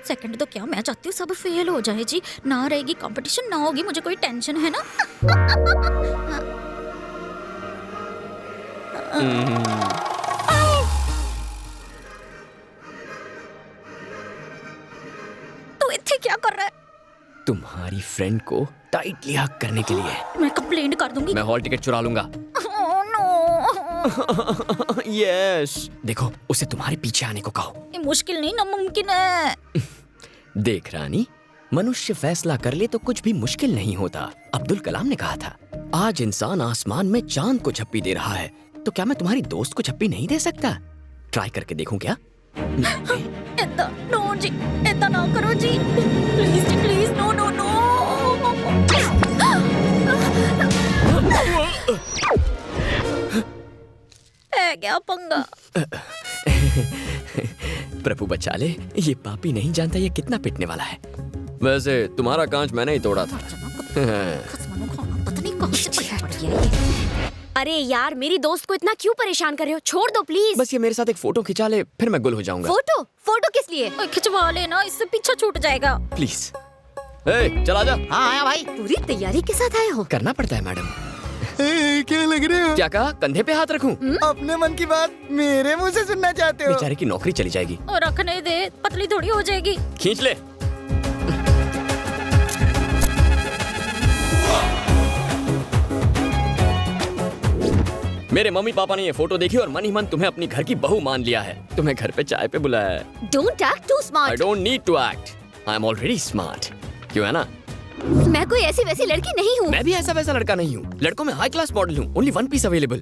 सेकंड तो क्या, मैं चाहती हूँ सब फेल हो जाए जी। ना रहेगी कंपटीशन, ना होगी मुझे कोई टेंशन, है ना? तू इत्थे क्या कर रहा है? तुम्हारी फ्रेंड को टाइटली हक करने के लिए। मैं कंप्लेंट कर दूंगी। मैं हॉल टिकट चुरा लूंगा। Oh, no। यस, देखो उसे तुम्हारे पीछे आने को कहो। ये मुश्किल नहीं, नामुमकिन है। देख रानी, मनुष्य फैसला कर ले तो कुछ भी मुश्किल नहीं होता। अब्दुल कलाम ने कहा था, आज इंसान आसमान में चांद को झप्पी दे रहा है, तो क्या मैं तुम्हारी दोस्त को झप्पी नहीं दे सकता? ट्राई करके देखूं क्या? ऐदा नो जी, ऐदा ना करो जी, प्लीज जी, प्लीज, नो नो नो। है क्या पंगा? प्रभु बचा ले, ये पापी नहीं जानता ये कितना पिटने वाला है। वैसे तुम्हारा कांच मैंने ही तोड़ा था। अरे यार, मेरी दोस्त को इतना क्यों परेशान कर रहे हो? छोड़ दो प्लीज। बस ये मेरे साथ एक फोटो खिंचा ले, फिर मैं गुल हो जाऊंगा। फोटो? फोटो किस लिए? खिंचवा लेना, इससे पीछा छूट जाएगा। प्लीज। चला जा। हाँ आया भाई। पूरी तैयारी के साथ आए हो? करना पड़ता है मैडम। क्या लग रहे हो? क्या कहा? कंधे पे हाथ रखूं? अपने मन की बात मेरे मुंह से सुनना चाहते हो? बेचारे की नौकरी चली जाएगी। और रखने दे, पतली थोड़ी हो जाएगी। खींच ले। मेरे मम्मी पापा ने ये फोटो देखी और मन ही मन तुम्हें अपनी घर की बहू मान लिया है। तुम्हें घर पे चाय पे बुलाया है। Don't act too smart। I don't need to act. I am already smart. क्यों है ना? मैं कोई ऐसी वैसी लड़की नहीं हूँ। मैं भी ऐसा वैसा लड़का नहीं हूँ। लड़कों में हाई क्लास मॉडल हूँ। Only one piece available.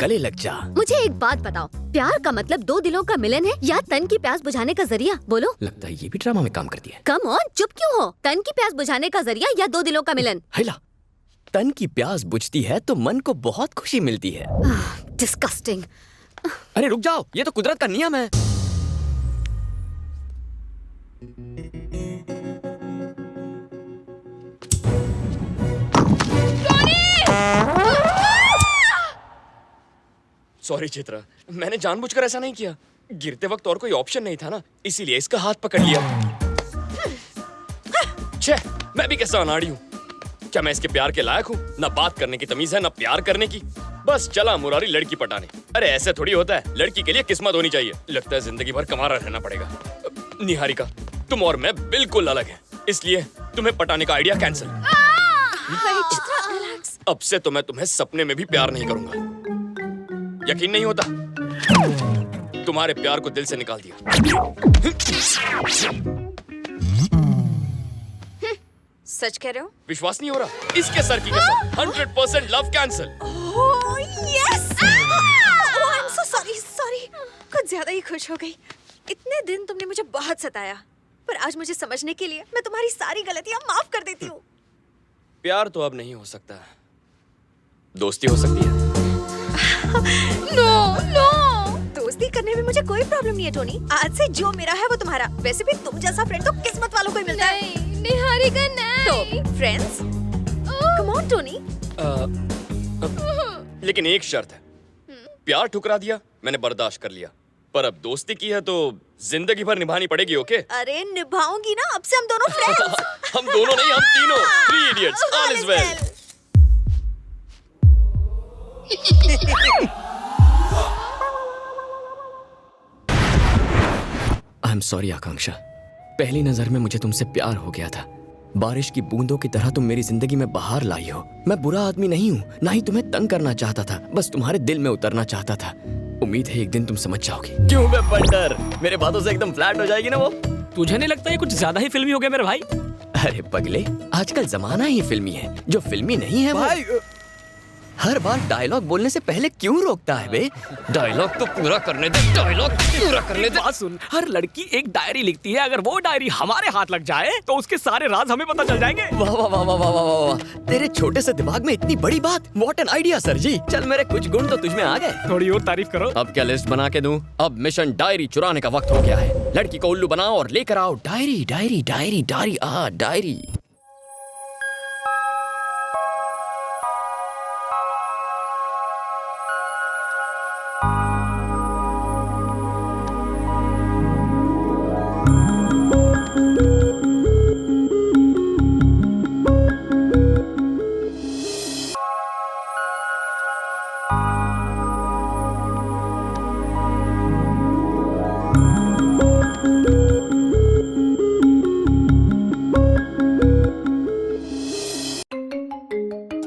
गले लग जा। मुझे एक बात बताओ, प्यार का मतलब दो दिलों का मिलन है या तन की प्यास बुझाने का जरिया? बोलो। लगता है ये भी ड्रामा में काम करती है। कम ऑन, चुप क्यों हो? तन की प्यास बुझाने का जरिया या दो दिलों का मिलन? हैला, तन की प्यास बुझती है तो मन को बहुत खुशी मिलती है। डिस्गस्टिंग। अरे रुक जाओ, ये तो कुदरत का नियम है। सॉरी चित्रा, मैंने जानबूझकर ऐसा नहीं किया। गिरते वक्त और कोई ऑप्शन नहीं था ना, इसीलिए इसका हाथ पकड़ लिया। छे, मैं भी कैसा अनाड़ी हूँ। क्या मैं इसके प्यार के लायक हूँ? ना बात करने की तमीज है, ना प्यार करने की। बस चला मुरारी लड़की पटाने। अरे ऐसे थोड़ी होता है, लड़की के लिए किस्मत होनी चाहिए। लगता है जिंदगी भर कमारा रहना पड़ेगा। निहारिका, तुम और मैं बिल्कुल अलग हैं, इसलिए तुम्हें पटाने का आइडिया कैंसिल। अब से तो मैं तुम्हें सपने में भी प्यार नहीं करूंगा। यकीन नहीं होता? तुम्हारे प्यार को दिल से निकाल दिया। सच कह रहे हो? विश्वास नहीं हो रहा? इसके सर की कसम, 100% love cancel. Oh yes! Oh I am so sorry. कुछ ज्यादा ही खुश हो गई। इतने दिन तुमने मुझे बहुत सताया, पर आज मुझे समझने के लिए मैं तुम्हारी सारी गलतियां माफ कर देती हूँ। प्यार तो अब नहीं हो सकता, दोस्ती हो सकती है। नो, दोस्ती करने में मुझे कोई प्रॉब्लम नहीं है टोनी। आज से जो मेरा है वो तुम्हारा। वैसे भी तुम जैसा फ्रेंड तो किस्मत वालों को ही मिलता है। निहारिका नहीं। तो फ्रेंड्स, कम ऑन टोनी। लेकिन एक शर्त है। प्यार ठुकरा दिया, मैंने बर्दाश्त कर लिया, पर अब दोस्ती की है तो जिंदगी भर निभानी पड़ेगी। ओके? अरे निभाऊंगी ना, अब से हम दोनों फ्रेंड्स। हम दोनों नहीं, हम तीनों। 3 idiots, all is well. I am sorry Akanksha, पहली नजर में मुझे तुमसे प्यार हो गया था। बारिश की बूंदों की तरह तुम मेरी जिंदगी में बाहर लाई हो। मैं बुरा आदमी नहीं हूँ, ना ही तुम्हें तंग करना चाहता था, बस तुम्हारे दिल में उतरना चाहता था। उम्मीद है एक दिन तुम समझ जाओगी। क्यों बे बंडर, मेरे बातों से एकदम फ्लैट हो जाएगी ना वो? तुझे नहीं लगता ये कुछ ज्यादा ही फिल्मी हो गया मेरे भाई? अरे पगले, आजकल जमाना ही फिल्मी है। जो फिल्मी नहीं है भाई हर बार डायलॉग बोलने से पहले क्यों रोकता है बे? डायलॉग तो पूरा करने दे, डायलॉग पूरा करने दे। बात सुन, हर लड़की एक डायरी लिखती है, अगर वो डायरी हमारे हाथ लग जाए तो उसके सारे राज हमें पता चल जाएंगे। वाह वाह वाह वाह वाह वाह वाह, तेरे छोटे से दिमाग में इतनी बड़ी बात। व्हाट एन आइडिया सर जी। चल मेरे कुछ गुण तो तुझमें आ गए। थोड़ी और तारीफ करो। अब क्या लिस्ट बना के दूं? अब मिशन डायरी चुराने का वक्त हो गया है। लड़की को उल्लू बनाओ और लेकर आओ diary diary diary diary diary.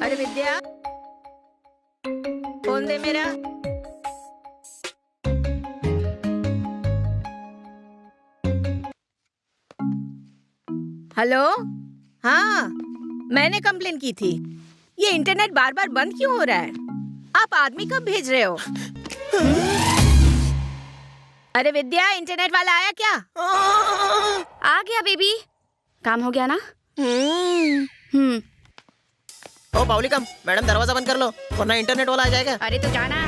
अरे विद्या, फोन दे मेरा। हेलो, हाँ मैंने कंप्लेन की थी। ये इंटरनेट बार बार बंद क्यों हो रहा है? आप आदमी कब भेज रहे हो? अरे विद्या, इंटरनेट वाला आया क्या? आ गया बेबी। काम हो गया ना? ओ बाउलिकम, मैडम दरवाजा बंद कर लो वरना इंटरनेट वाला आ जाएगा। अरे तो जाना।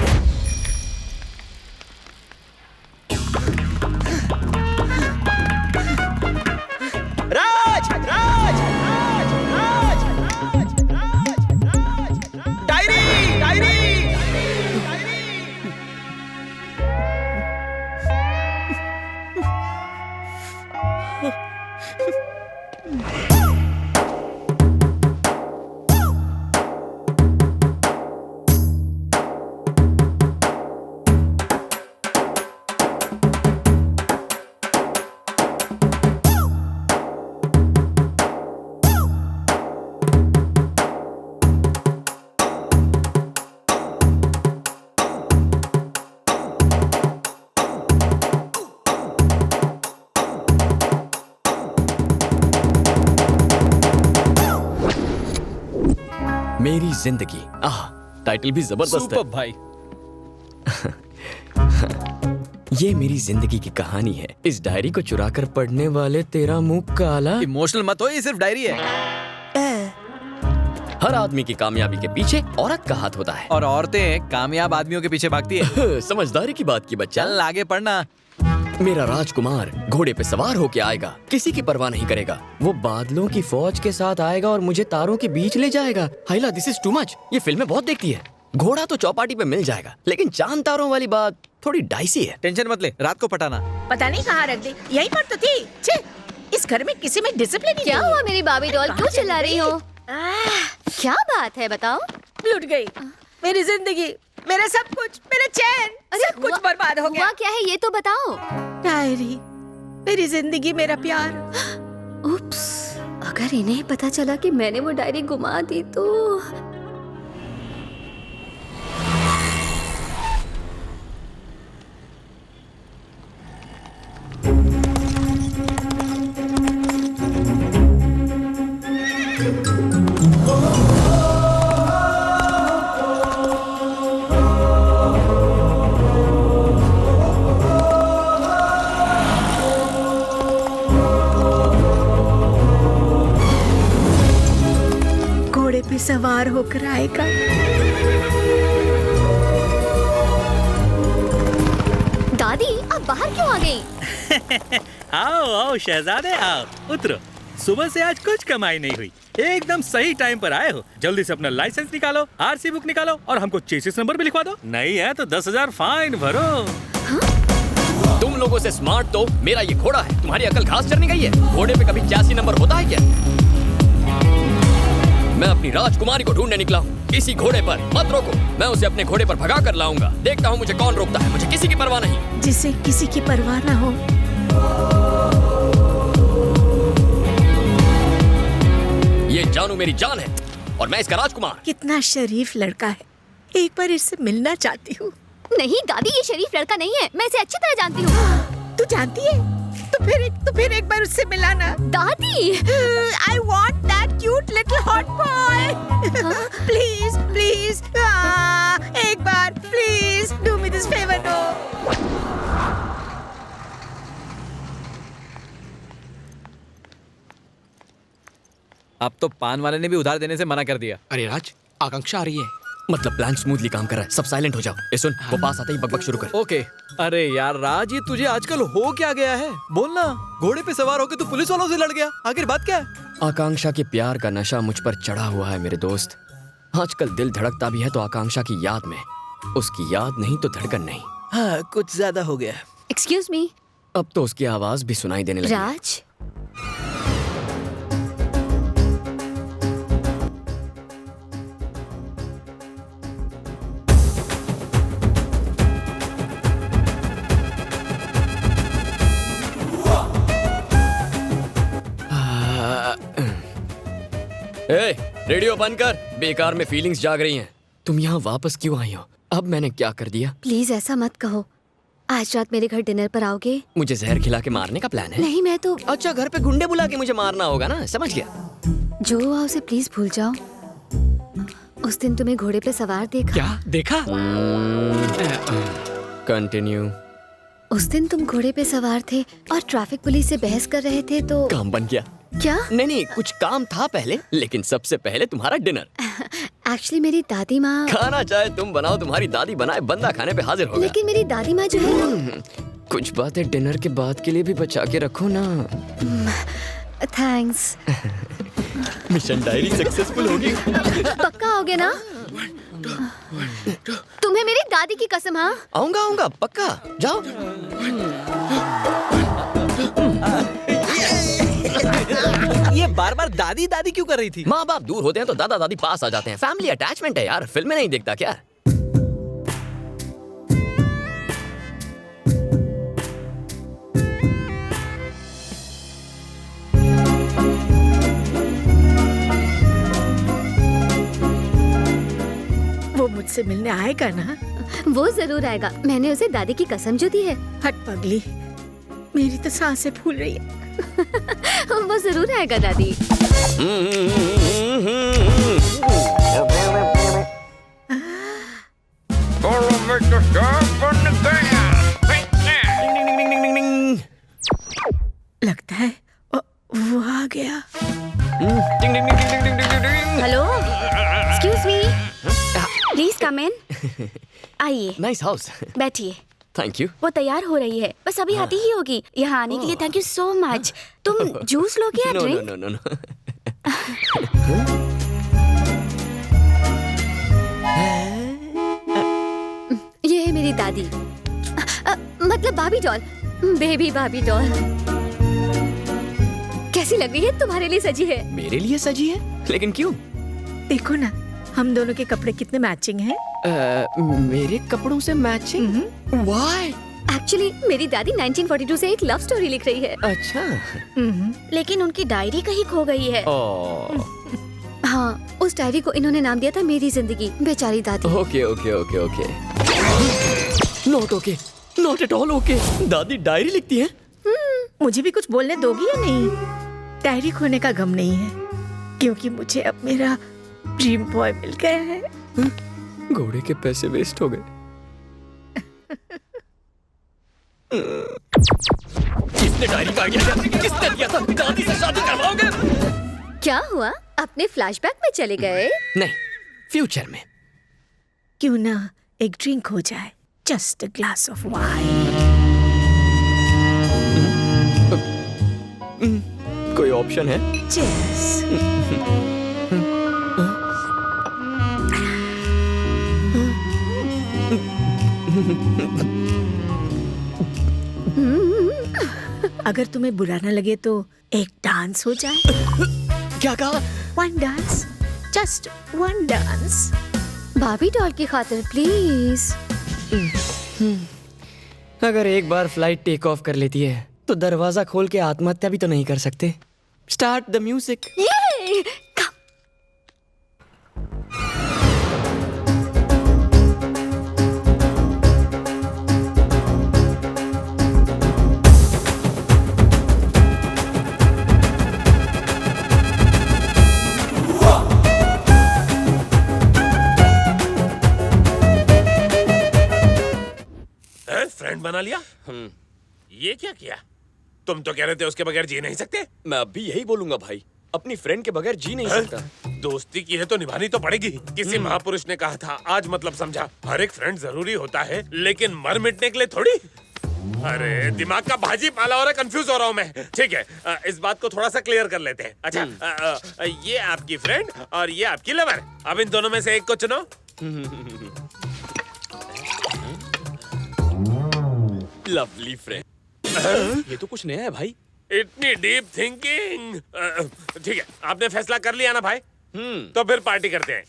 राज राज राज राज राज राज राज डायरी डायरी। मेरी जिंदगी, आह टाइटल भी जबरदस्त है भाई। ये मेरी जिंदगी की कहानी है। इस डायरी को चुराकर पढ़ने वाले तेरा मुंह काला। इमोशनल मत हो, ये सिर्फ डायरी है। हर आदमी की कामयाबी के पीछे औरत का हाथ होता है और औरतें कामयाब आदमियों के पीछे भागती है। समझदारी की बात की बच्चा। चल आगे पढ़ना। मेरा राजकुमार घोड़े पे सवार होके आएगा, किसी की परवाह नहीं करेगा। वो बादलों की फौज के साथ आएगा और मुझे तारों के बीच ले जाएगा। हाइला, दिस इज टू मच। ये फिल्में बहुत देखती है। घोड़ा तो चौपाटी पे मिल जाएगा, लेकिन चांद तारों वाली बात थोड़ी डाइसी है। टेंशन मत ले, रात को पटाना। पता नहीं कहाँ रख दी, यहीं पर तो थी। छे, इस घर में किसी में डिसिप्लिन ही क्या नहीं है। हुआ मेरी बाबी डॉल, क्यों चिल्ला रही हो? क्या बात है बताओ? लूट गई मेरी जिंदगी, मेरा सब कुछ, मेरा चैन, सब कुछ बर्बाद हो गया। हुआ क्या है ये तो बताओ। डायरी, मेरी जिंदगी, मेरा प्यार। उप्स, अगर इन्हें पता चला कि मैंने वो डायरी गुमा दी तो। पे सवार होकर आएगा। दादी, आप बाहर क्यों आ गई? आओ आओ शहजादे आओ, उतरो। सुबह से आज कुछ कमाई नहीं हुई, एकदम सही टाइम पर आए हो। जल्दी से अपना लाइसेंस निकालो, आरसी बुक निकालो और हमको चेसिस नंबर भी लिखवा दो। नहीं है तो 10,000 फाइन भरो। तुम लोगों से स्मार्ट तो मेरा ये घोड़ा है। तुम्हारी अकल घास चरने गई है? घोड़े पे कभी चेसी नंबर होता है क्या? मैं अपनी राजकुमारी को ढूंढने निकला हूँ। किसी घोड़े पर मत रोको, मैं उसे अपने घोड़े पर भगा कर लाऊंगा। देखता हूँ मुझे कौन रोकता है। मुझे किसी की परवाह नहीं। जिसे किसी की परवाह ना हो। ये जानू मेरी जान है और मैं इसका राजकुमार। कितना शरीफ लड़का है, एक बार इससे मिलना चाहती हूँ। नहीं दादी, ये शरीफ लड़का नहीं है, मैं इसे अच्छी तरह जानती हूँ। तू जानती है? तो फिर एक बार उससे मिलाना। दादी I want that cute little hot boy. Please, please. एक बार, please. Do me this favor, no. अब तो पान वाले ने भी उधार देने से मना कर दिया। अरे राज, आकांक्षा आ रही है। मतलब प्लान स्मूथली काम कर रहा है। सब साइलेंट हो जाओ। ए सुन, वो पास आते ही बकबक शुरू कर। ओके। अरे यार राज, ये तुझे आजकल हो क्या गया है? बोलना। घोड़े पे सवार होके तू पुलिस वालों से लड़ गया, आखिर बात क्या है? आकांक्षा के प्यार का नशा मुझ पर चढ़ा हुआ है मेरे दोस्त। आजकल दिल धड़कता भी है तो आकांक्षा की याद में। उसकी याद नहीं तो धड़कन नहीं। हाँ, कुछ ज्यादा हो गया। Excuse me. अब तो उसकी आवाज भी सुनाई देने लगी। राज, ए, रेडियो बंद कर। बेकार में फीलिंग्स जाग रही हैं। तुम यहाँ वापस क्यों आई हो? अब मैंने क्या कर दिया? प्लीज ऐसा मत कहो। आज रात मेरे घर डिनर पर आओगे? मुझे जहर खिला के मारने का प्लान है? नहीं, मैं तो। अच्छा, घर पे गुंडे बुला के मुझे मारना होगा ना, समझ गया। जो हुआ उसे प्लीज भूल जाओ। उस दिन तुम्हें घोड़े पे सवार देखा। क्या देखा? कंटिन्यू। उस दिन तुम घोड़े पे सवार थे और ट्रैफिक पुलिस से बहस कर रहे थे तो काम बन गया। क्या? नहीं, कुछ काम था पहले, लेकिन सबसे पहले तुम्हारा डिनर। एक्चुअली मेरी दादी माँ। खाना चाहे तुम बनाओ, तुम्हारी दादी बनाए, बंदा खाने पे हाजिर होगा। लेकिन मेरी दादी माँ जो है कुछ बातें डिनर के बाद के लिए भी बचा के रखो ना। थैंक्स। मिशन डायरी सक्सेसफुल होगी। पक्का आओगे ना? तुम्हें मेरी दादी की कसम। हाँ, आऊंगा पक्का। जाओ। ये बार बार दादी दादी क्यों कर रही थी? माँ बाप दूर होते हैं तो दादा दादी पास आ जाते हैं। फैमिली अटैचमेंट है यार, फिल्में नहीं देखता क्या? वो मुझसे मिलने आएगा ना? वो जरूर आएगा। मैंने उसे दादी की कसम जो दी है। हट पगली, मेरी तो सांसें फूल रही है। वो जरूर आएगा दादी। लगता है वो आ गया। Hello, excuse me, please come in. आइए। Nice house. बैठिए। Thank you. वो तैयार हो रही है, बस अभी आती ही होगी। यहाँ आने के लिए थैंक यू सो मच। तुम जूस लोगे या ड्रिंक? नो। ये है मेरी दादी, मतलब बाबी डॉल, बेबी बाबी डॉल। कैसी लग रही है? तुम्हारे लिए सजी है। मेरे लिए सजी है? लेकिन क्यों? देखो ना, हम दोनों के कपड़े कितने मैचिंग हैं। मेरे कपड़ों से मैचिंग? Why? एक्चुअली मेरी दादी 1942 से एक लव स्टोरी लिख रही है। अच्छा। लेकिन उनकी डायरी कहीं खो गई है। हाँ, उस डायरी को इन्होंने नाम दिया था मेरी जिंदगी। बेचारी दादी। Okay. Not at all okay. दादी डायरी लिखती है? मुझे भी कुछ बोलने दोगी या नहीं? डायरी खोने का गम नहीं है, क्योंकि मुझे अब मेरा ड्रीम बॉय मिल गया है। घोड़े के पैसे वेस्ट हो गए। किसने डायरी का आइडिया दिया? किसने दिया था? दादी से शादी करवाओगे? क्या हुआ? अपने फ्लैशबैक में चले गए? नहीं, फ्यूचर में। क्यों ना एक ड्रिंक हो जाए? Just a glass of wine. कोई ऑप्शन है? Cheers. अगर तुम्हें बुरा न लगे तो एक डांस हो जाए। क्या कहा? One dance, just one dance. भाभी डॉल की खातिर प्लीज। अगर एक बार फ्लाइट टेक ऑफ कर लेती है तो दरवाजा खोल के आत्महत्या भी तो नहीं कर सकते। Start the music. लिया? ये क्या किया? तुम तो कह रहे थे उसके बगैर जी नहीं सकते। मैं अब भी यही बोलूंगा भाई, अपनी फ्रेंड के बगैर जी नहीं सकता। दोस्ती की है तो निभानी तो पड़ेगी। किसी महापुरुष ने कहा था, आज मतलब समझा। हर एक फ्रेंड जरूरी होता है, लेकिन मर मिटने के लिए थोड़ी। अरे दिमाग का भाजी पाला हो रहा है, कंफ्यूज हो रहा हूँ मैं। ठीक है, इस बात को थोड़ा सा क्लियर कर लेते हैं। अच्छा, ये आपकी फ्रेंड और ये आपकी लवर। अब इन दोनों में से एक को चुनो। Lovely friend. ये तो कुछ नया है भाई। इतनी डीप थिंकिंग। ठीक है, आपने फैसला कर लिया ना भाई? तो फिर पार्टी करते हैं।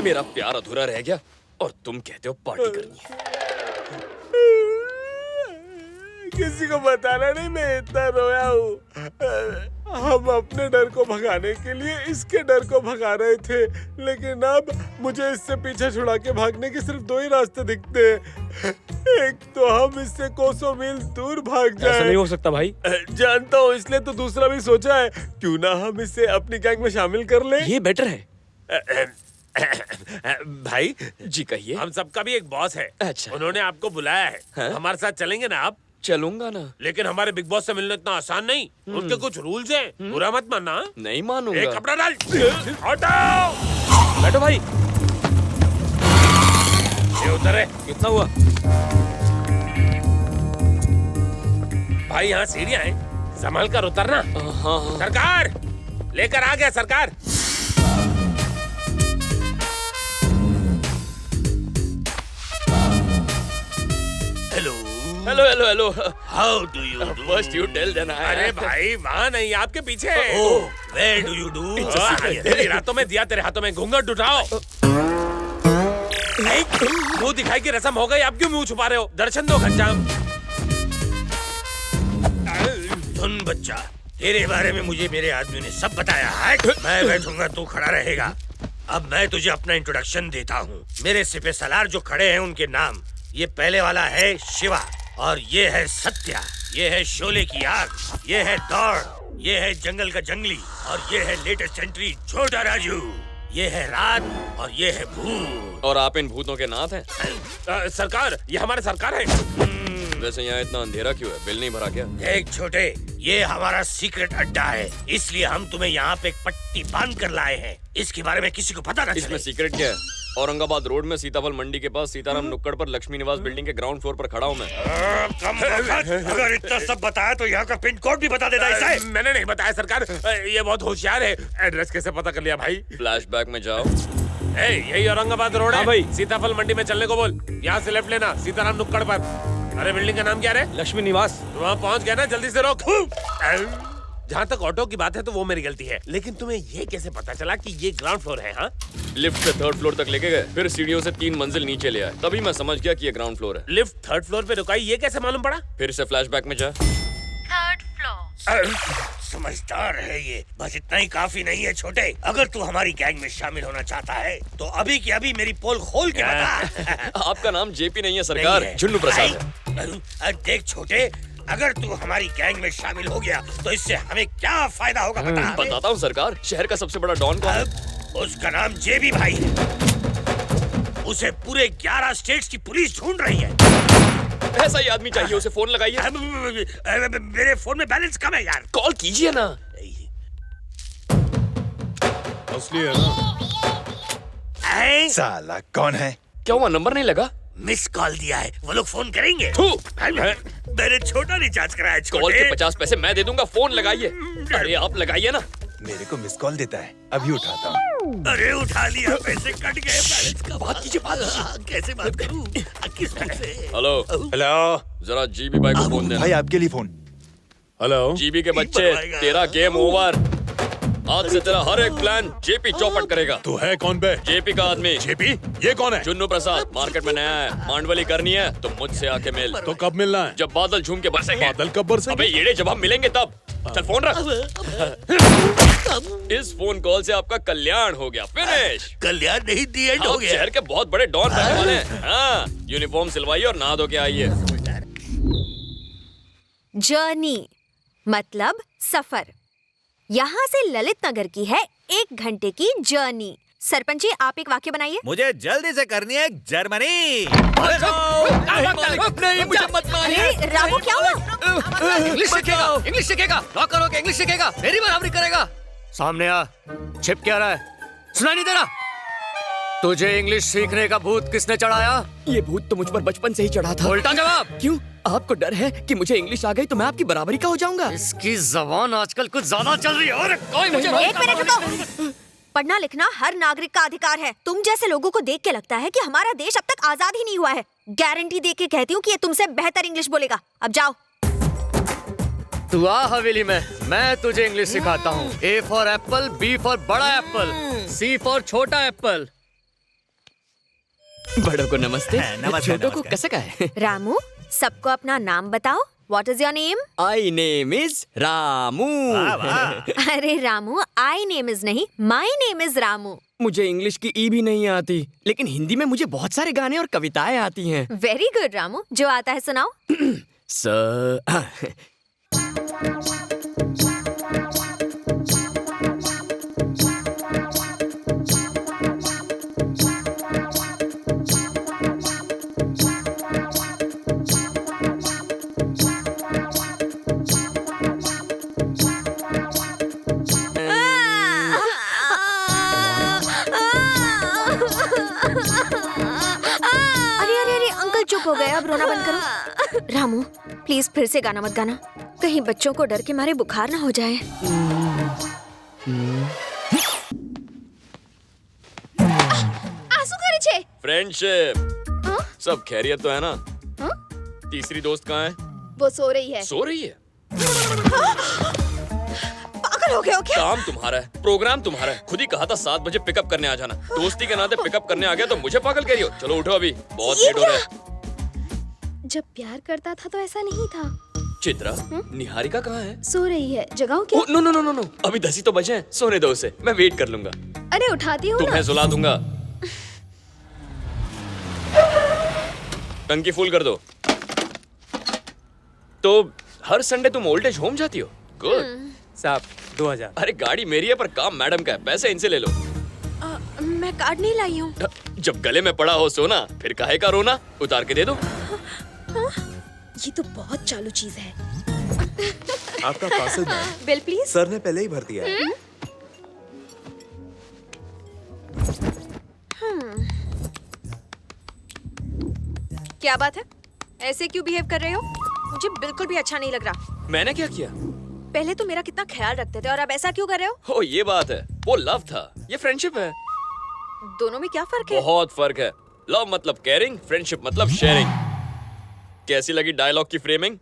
मेरा प्यार अधूरा रह गया और तुम कहते हो पार्टी करनी है। किसी को बताना नहीं मैं इतना रोया हूँ। हम अपने डर को भगाने के लिए इसके डर को भगा रहे थे, लेकिन अब मुझे इससे पीछा छुड़ा के भागने के सिर्फ 2 ही रास्ते दिखते हैं। एक तो हम इससे कोसों मील दूर भाग जाएं। ऐसा नहीं हो सकता भाई। जानता हूँ, इसलिए तो दूसरा भी सोचा है, क्यों ना हम इसे अपनी गैंग में शामिल कर लें। ये बेटर है। भाई जी कहिए। हम सबका भी एक बॉस है। अच्छा। उन्होंने आपको बुलाया है। हाँ? हमारे साथ चलेंगे ना आप? चलूंगा ना। लेकिन हमारे बिग बॉस से मिलना इतना आसान नहीं। उनके कुछ रूल्स हैं, बुरा मत मानना। नहीं मानूंगा। एक कपड़ा डाल। हटाओ। बैठो भाई। ये उधर है। कितना हुआ? भाई यहाँ सीढ़ियाँ हैं, संभल कर उतरना। हाँ। सरकार लेकर आ गया सरकार। Hello hello hello hello. How do you do? First you tell then I. अरे भाई वहाँ नहीं, आपके पीछे। Oh, where do you do? तेरी रातों में दिया, तेरे हाथों में घूंघट उठाओ। मुंह दिखाई की रस्म हो गई, आप क्यों मुंह छुपा रहे हो? दर्शन दो घनश्याम। सुन बच्चा, तेरे बारे में मुझे मेरे आदमी ने सब बताया है। मैं बैठूंगा, तू खड़ा रहेगा। अब मैं तुझे अपना इंट्रोडक्शन देता हूँ। मेरे सिपे सलार जो खड़े हैं उनके नाम। ये पहले वाला है शिवा, और ये है सत्या, ये है शोले की आग, ये है दौड़, ये है जंगल का जंगली, और ये है लेटेस्ट एंट्री छोटा राजू। ये है रात और ये है भूत। और आप इन भूतों के नाथ हैं? सरकार, ये हमारे सरकार है। वैसे यहाँ इतना अंधेरा क्यों है? बिल नहीं भरा क्या? देख छोटे, ये हमारा सीक्रेट अड्डा है, इसलिए हम तुम्हें यहाँ पे एक पट्टी बांध कर लाए हैं। इसके बारे में किसी को पता न चले। इसमें सीक्रेट क्या है? औरंगाबाद रोड में सीताफल मंडी के पास सीताराम नुक्कड़ पर लक्ष्मी निवास बिल्डिंग के ग्राउंड फ्लोर पर खड़ा हूँ मैं। अगर इतना सब बताया तो यहाँ का पिन कोड भी बता देता है। मैंने नहीं बताया सरकार, ये बहुत होशियार है। एड्रेस कैसे पता कर लिया भाई? फ्लैशबैक में जाओ। यही औरंगाबाद रोड है भाई। सीताफल मंडी में चलने को बोल, यहाँ से लेफ्ट लेना, सीताराम नुक्कड़ पर। अरे बिल्डिंग का नाम क्या है? लक्ष्मी निवास। वहाँ पहुँच गया ना, जल्दी से रोक। जहाँ तक ऑटो की बात है तो वो मेरी गलती है, लेकिन तुम्हें ये कैसे पता चला कि ये ग्राउंड फ्लोर है? हाँ, लिफ्ट से 3rd फ्लोर तक लेके गए, फिर सीढ़ियों से 3 मंजिल नीचे ले आए, तभी मैं समझ गया कि ये ग्राउंड फ्लोर है। लिफ्ट 3rd फ्लोर पे रुकाई, ये कैसे मालूम पड़ा? फिर से फ्लैशबैक में जा। 3rd floor. समझदार है ये, बस इतना ही काफी नहीं है छोटे। अगर तू हमारी गैंग में शामिल होना चाहता है तो अभी की अभी मेरी पोल खोल के बता। आपका नाम जेपी नहीं है सरकार, जुन्नू प्रसाद है। देख छोटे, अगर तू हमारी गैंग में शामिल हो गया तो इससे हमें क्या फायदा होगा बता हमें। बताता हूँ सरकार, शहर का सबसे बड़ा डॉन कौन है? उसका नाम जेबी भाई है। उसे पूरे 11 स्टेट्स की पुलिस ढूंढ रही है। ऐसा ही आदमी चाहिए, उसे फोन लगाइए। मेरे फोन में बैलेंस कम है यार। कॉल कीजिए ना। असली है ना? साला कौन है? क्या हुआ, नंबर नहीं लगा? मिस कॉल दिया है, वो लोग फोन करेंगे। मैंने छोटा रिचार्ज कराया। कॉल के 50 पैसे मैं दे दूंगा, फोन लगाइए। अरे आप लगाइए ना। मेरे को मिस कॉल देता है, अभी उठाता हूँ। अरे उठा लिया, पैसे कट गए। बैलेंस का बात कीजिए, बात कैसे बात करूं? किस से? हेलो हेलो, जरा जीबी भाई को फोन देना। भाई आपके लिए फोन। हेलो जीबी के बच्चे, तेरा गेम ओवर। आज से तेरा हर एक प्लान जेपी चौपट करेगा। तू है कौन बे? जेपी का आदमी। जेपी? ये कौन है? जुन्नू प्रसाद, मार्केट में नया है। मांडवली करनी है तो मुझसे आके मिल। तो कब मिलना है? जब बादल झूम के बरसेंगे। बादल कब बरसेंगे? अबे येड़े, जब हम मिलेंगे तब। चल फोन रख। इस फोन कॉल से आपका कल्याण हो गया, फिनिश। कल्याण नहीं, दी एंड हो गया। शहर के बहुत बड़े डॉन बनने वाले हैं। हाँ, यूनिफॉर्म सिलवाइए और नहा धो के आइए। जर्नी मतलब सफर। यहाँ से ललित नगर की है 1 घंटे की जर्नी। सरपंच जी आप एक वाक्य बनाइए। मुझे जल्दी से करनी है जर्मनी। नहीं, मुझे मत मारिए। अरे रामू क्या हुआ? इंग्लिश सीखेगा, इंग्लिश सीखेगा, नौकर होके इंग्लिश सीखेगा, मेरी बराबरी करेगा। सामने आ, छिप क्या रहा है? सुनाई नहीं दे रहा? तुझे इंग्लिश सीखने का भूत किसने चढ़ाया? ये भूत तो मुझ पर बचपन से ही चढ़ा था। उल्टा जवाब। क्यों? आपको डर है कि मुझे इंग्लिश आ गई तो मैं आपकी बराबरी का हो जाऊंगा? इसकी जबान आजकल कुछ ज्यादा चल रही है। और कोई मुझे एक मिनट रुको। पढ़ना लिखना हर नागरिक का अधिकार है। तुम जैसे लोगों को देख के लगता है कि हमारा देश अब तक आजाद ही नहीं हुआ है। गारंटी दे के कहती हूँ कि ये तुमसे बेहतर इंग्लिश बोलेगा। अब जाओ। तू आ हवेली में, मैं तुझे इंग्लिश सिखाता हूँ। A for Apple, B for बड़ा एप्पल, C फॉर छोटा एप्पल। बड़ों को नमस्ते, नमस्ते, छोटों को कैसे कहे? रामू सबको अपना नाम बताओ। What is your name? I name is Ramu. अरे रामू, आई नेम इज नहीं, माई नेम इज रामू। मुझे इंग्लिश की ई भी नहीं आती, लेकिन हिंदी में मुझे बहुत सारे गाने और कविताएं आती हैं। वेरी गुड रामू, जो आता है सुनाओ। चुप हो गए, अब रोना बंद करो। रामू प्लीज फिर से गाना मत गाना, कहीं बच्चों को डर के मारे बुखार ना हो जाए। आंसू करे छे। फ्रेंडशिप। सब खैरियत तो है ना? तीसरी दोस्त कहाँ है? वो सो रही है। सो रही है? पागल हो गए हो क्या? काम तुम्हारा है, प्रोग्राम तुम्हारा है। खुद ही कहा था 7 बजे पिकअप करने आ जाना। दोस्ती के नाते पिकअप करने आ गया तो मुझे पागल कह रही हो? चलो उठो, अभी बहुत लेट हो रहा है। जब प्यार करता था तो ऐसा नहीं था। चित्रा, निहारिका कहाँ है? सो रही है, जगाऊं क्या? No no no no no, अभी 10 ही तो बजे हैं, सोने दो उसे, मैं वेट कर लूंगा। अरे उठाती हूँ ना। तुम्हें सुला दूंगा। टंकी फुल कर दो। तो हर संडे तुम ओल्ड एज होम जाती हो? गुड। साहब 2000। अरे गाड़ी मेरी है पर काम मैडम का है, पैसे इनसे ले लो। मैं कार्ड नहीं लाई हूँ। जब गले में पड़ा हो सोना, फिर काहे का रोना? उतार के दे दो। ये तो बहुत चालू चीज है। आपका parcel ma'am. Bill please. Sir ने पहले ही भर दिया है। क्या बात है? ऐसे क्यों बिहेव कर रहे हो? मुझे बिल्कुल भी अच्छा नहीं लग रहा। मैंने क्या किया? पहले तो मेरा कितना ख्याल रखते थे और अब ऐसा क्यों कर रहे हो? ओ ये बात है, वो लव था, ये फ्रेंडशिप है। दोनों में क्या फर्क है? बहुत फर्क है। लव मतलब केयरिंग, फ्रेंडशिप मतलब शेयरिंग। कैसी लगी डायलॉग की फ्रेमिंग?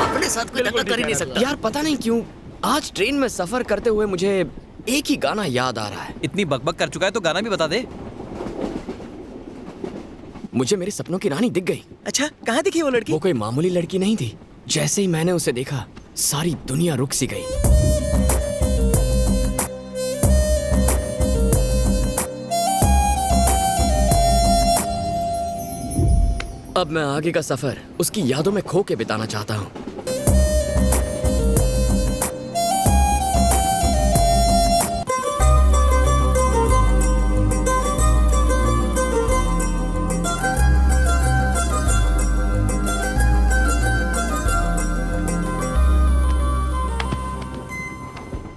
अपने साथ कोई धक्का कर ही नहीं सकता। यार पता नहीं क्यों आज ट्रेन में सफर करते हुए मुझे एक ही गाना याद आ रहा है। इतनी बकबक कर चुका है तो गाना भी बता दे। मुझे मेरे सपनों की रानी दिख गई। अच्छा, कहाँ दिखी वो लड़की? वो कोई मामूली लड़की नहीं थी। जैसे ही मैंने उसे देखा, सारी दुनिया रुक सी गई। अब मैं आगे का सफर उसकी यादों में खो के बिताना चाहता हूँ।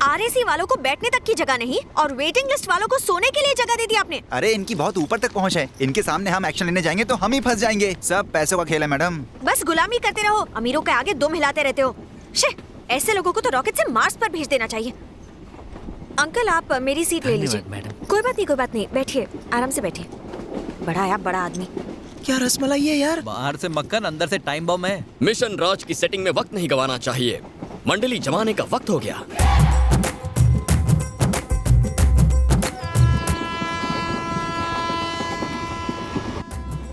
आरएसी वालों को बैठने तक की जगह नहीं और वेटिंग लिस्ट वालों को सोने के लिए जगह दे दी आपने। अरे इनकी बहुत ऊपर तक पहुंच है। इनके सामने हम एक्शन लेने जाएंगे तो हम ही फंस जाएंगे। सब पैसों का खेल है मैडम। बस गुलामी करते रहो, अमीरों के आगे दुम हिलाते रहते हो। शे, ऐसे लोगों को तो रॉकेट से मार्स पर भेज देना चाहिए। अंकल आप मेरी सीट ले लीजिए। कोई बात नहीं, बैठिए, आराम से बैठिए। बड़ा है आप, बड़ा आदमी। क्या रसमलाई है यार? बाहर से मक्खन, अंदर से टाइम बम है। मिशन राज की सेटिंग में वक्त नहीं गंवाना चाहिए। मंडली जमाने का वक्त हो गया।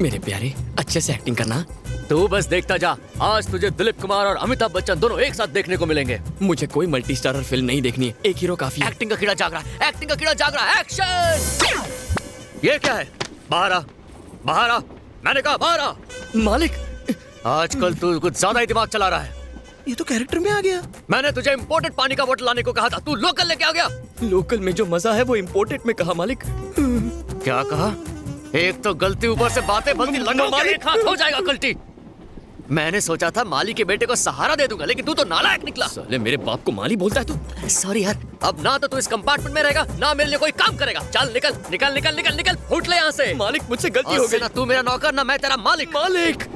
मेरे प्यारे, अच्छे से एक्टिंग करना। तू बस देखता जा, आज तुझे दिलीप कुमार और अमिताभ बच्चन दोनों एक साथ देखने को मिलेंगे। मुझे कोई मल्टी स्टारर फिल्म नहीं देखनी है, एक हीरो काफी है। एक्टिंग का कीड़ा जाग रहा है, एक्टिंग का कीड़ा जाग रहा है। एक्शन! ये क्या है? बाहर आ, मैंने कहा बाहर आ। मालिक, आजकल तू कुछ ज्यादा ही दिमाग चला रहा है। ये तो कैरेक्टर में आ गया। मैंने तुझे इम्पोर्टेड पानी का बोतल लाने को कहा था, तू लोकल लेके आ गया। लोकल में जो मजा है वो इम्पोर्टेड में कहा मालिक। क्या कहा? एक तो गलती ऊपर से बातें बनती, लंगो मालिक हाथ हो जाएगा कल्टी। मैंने सोचा था माली के बेटे को सहारा दे दूंगा, लेकिन तू तो नालायक निकला। साले मेरे बाप को माली बोलता है तू। सॉरी यार, अब ना तो तू इस कंपार्टमेंट में रहेगा, ना मेरे लिए कोई काम करेगा। चल निकल निकल निकल निकल निकल, फूट ले यहाँ से। मालिक मुझसे गलती हो गई। ना तू मेरा नौकर, ना मैं तेरा मालिक। मालिक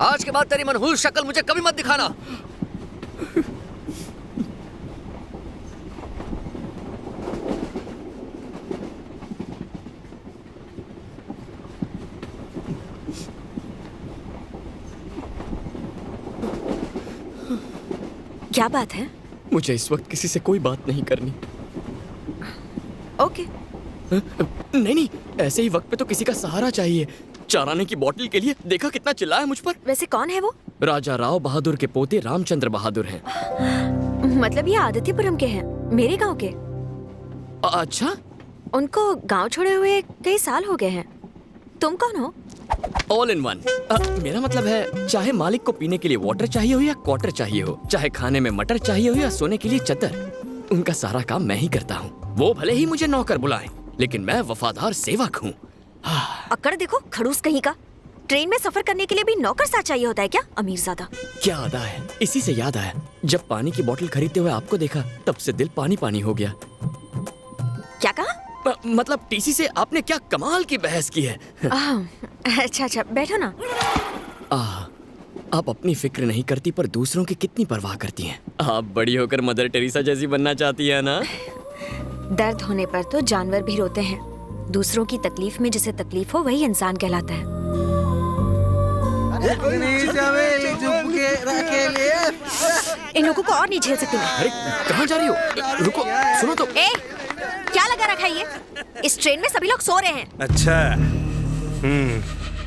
आज के बाद तेरी मनहूस शक्ल मुझे कभी मत दिखाना। क्या बात है? मुझे इस वक्त किसी से कोई बात नहीं करनी। ओके। नहीं नहीं, ऐसे ही वक्त पे तो किसी का सहारा चाहिए। चाराने की बोतल के लिए देखा कितना चिल्लाया मुझ पर। वैसे कौन है वो? राजा राव बहादुर के पोते रामचंद्र बहादुर हैं। मतलब ये आदित्यपुरम के हैं, मेरे गांव के। अच्छा। उनको गांव छोड़े हुए कई साल हो गए हैं। तुम कौन हो? All in one. मेरा मतलब है, चाहे मालिक को पीने के लिए वाटर चाहिए हो या क्वार्टर चाहिए हो, चाहे खाने में मटर चाहिए हो या सोने के लिए चद्दर, उनका सारा काम मैं ही करता हूँ। वो भले ही मुझे नौकर बुलाएं, लेकिन मैं वफादार सेवक हूँ। अकड़ देखो, खड़ूस कहीं का। ट्रेन में सफर करने के लिए भी नौकर साथ चाहिए होता है क्या, अमीरजादा? क्या अदा है। इसी से याद आया, जब पानी की बोतल खरीदते हुए आपको देखा, तब से दिल पानी पानी हो गया। क्या कहा? मतलब टीसी से आपने क्या कमाल की बहस की है। अच्छा अच्छा, बैठो ना। आप अपनी फिक्र नहीं करती पर दूसरों की कितनी परवाह करती हैं। आप बड़ी होकर मदर टेरेसा जैसी बनना चाहती है ना? दर्द होने पर तो जानवर भी रोते हैं। दूसरों की तकलीफ में जिसे तकलीफ हो वही इंसान कहलाता है। इन लोगों को और नहीं झेल सकती मैं। अरे कहाँ जा रही हो? रुको, सुनो तो। क्या लगा रखा है ये? इस ट्रेन में सभी लोग सो रहे हैं। अच्छा।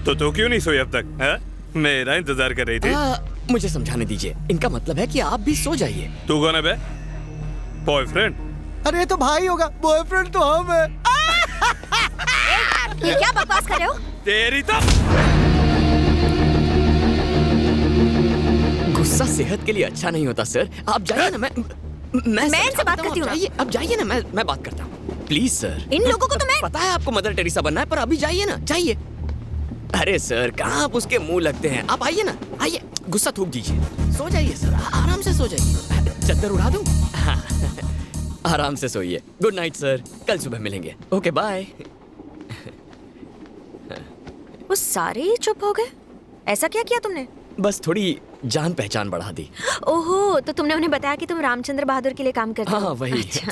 तो क्यों नहीं सोई अब तक? हा? मेरा इंतजार कर रही थी। मुझे समझाने दीजिए। इनका मतलब है कि आप भी सो जाइए। तू कौन है बे? बॉयफ्रेंड? अरे तो भाई होगा, बॉयफ्रेंड तो हम है। ये क्या बकवास कर रहे हो? तेरी तो गुस्सा सेहत के लिए अच्छा नहीं होता सर। आप जाइए ना, मैं इनसे बात करती हूँ। अब जाइए ना, मैं बात करता हूँ। Please sir. इन लोगों को तो मैं पता है आपको मदर टेरेसा बनना है, पर अभी जाइए ना, जाइए। अरे सर, कहाँ आप उसके मुंह लगते हैं। आप आइए ना, आइए। गुस्सा थूक दीजिए, सो जाइए सर, आराम से सो जाइए। चद्दर उड़ा दूं? आराम से सोइए। गुड नाइट सर, कल सुबह मिलेंगे। Okay bye. वो सारे ही चुप हो गए। ऐसा क्या किया तुमने? बस थोड़ी जान पहचान बढ़ा दी। ओहो, तो तुमने उन्हें बताया कि तुम रामचंद्र बहादुर के लिए काम करते हो? हाँ वही। अच्छा।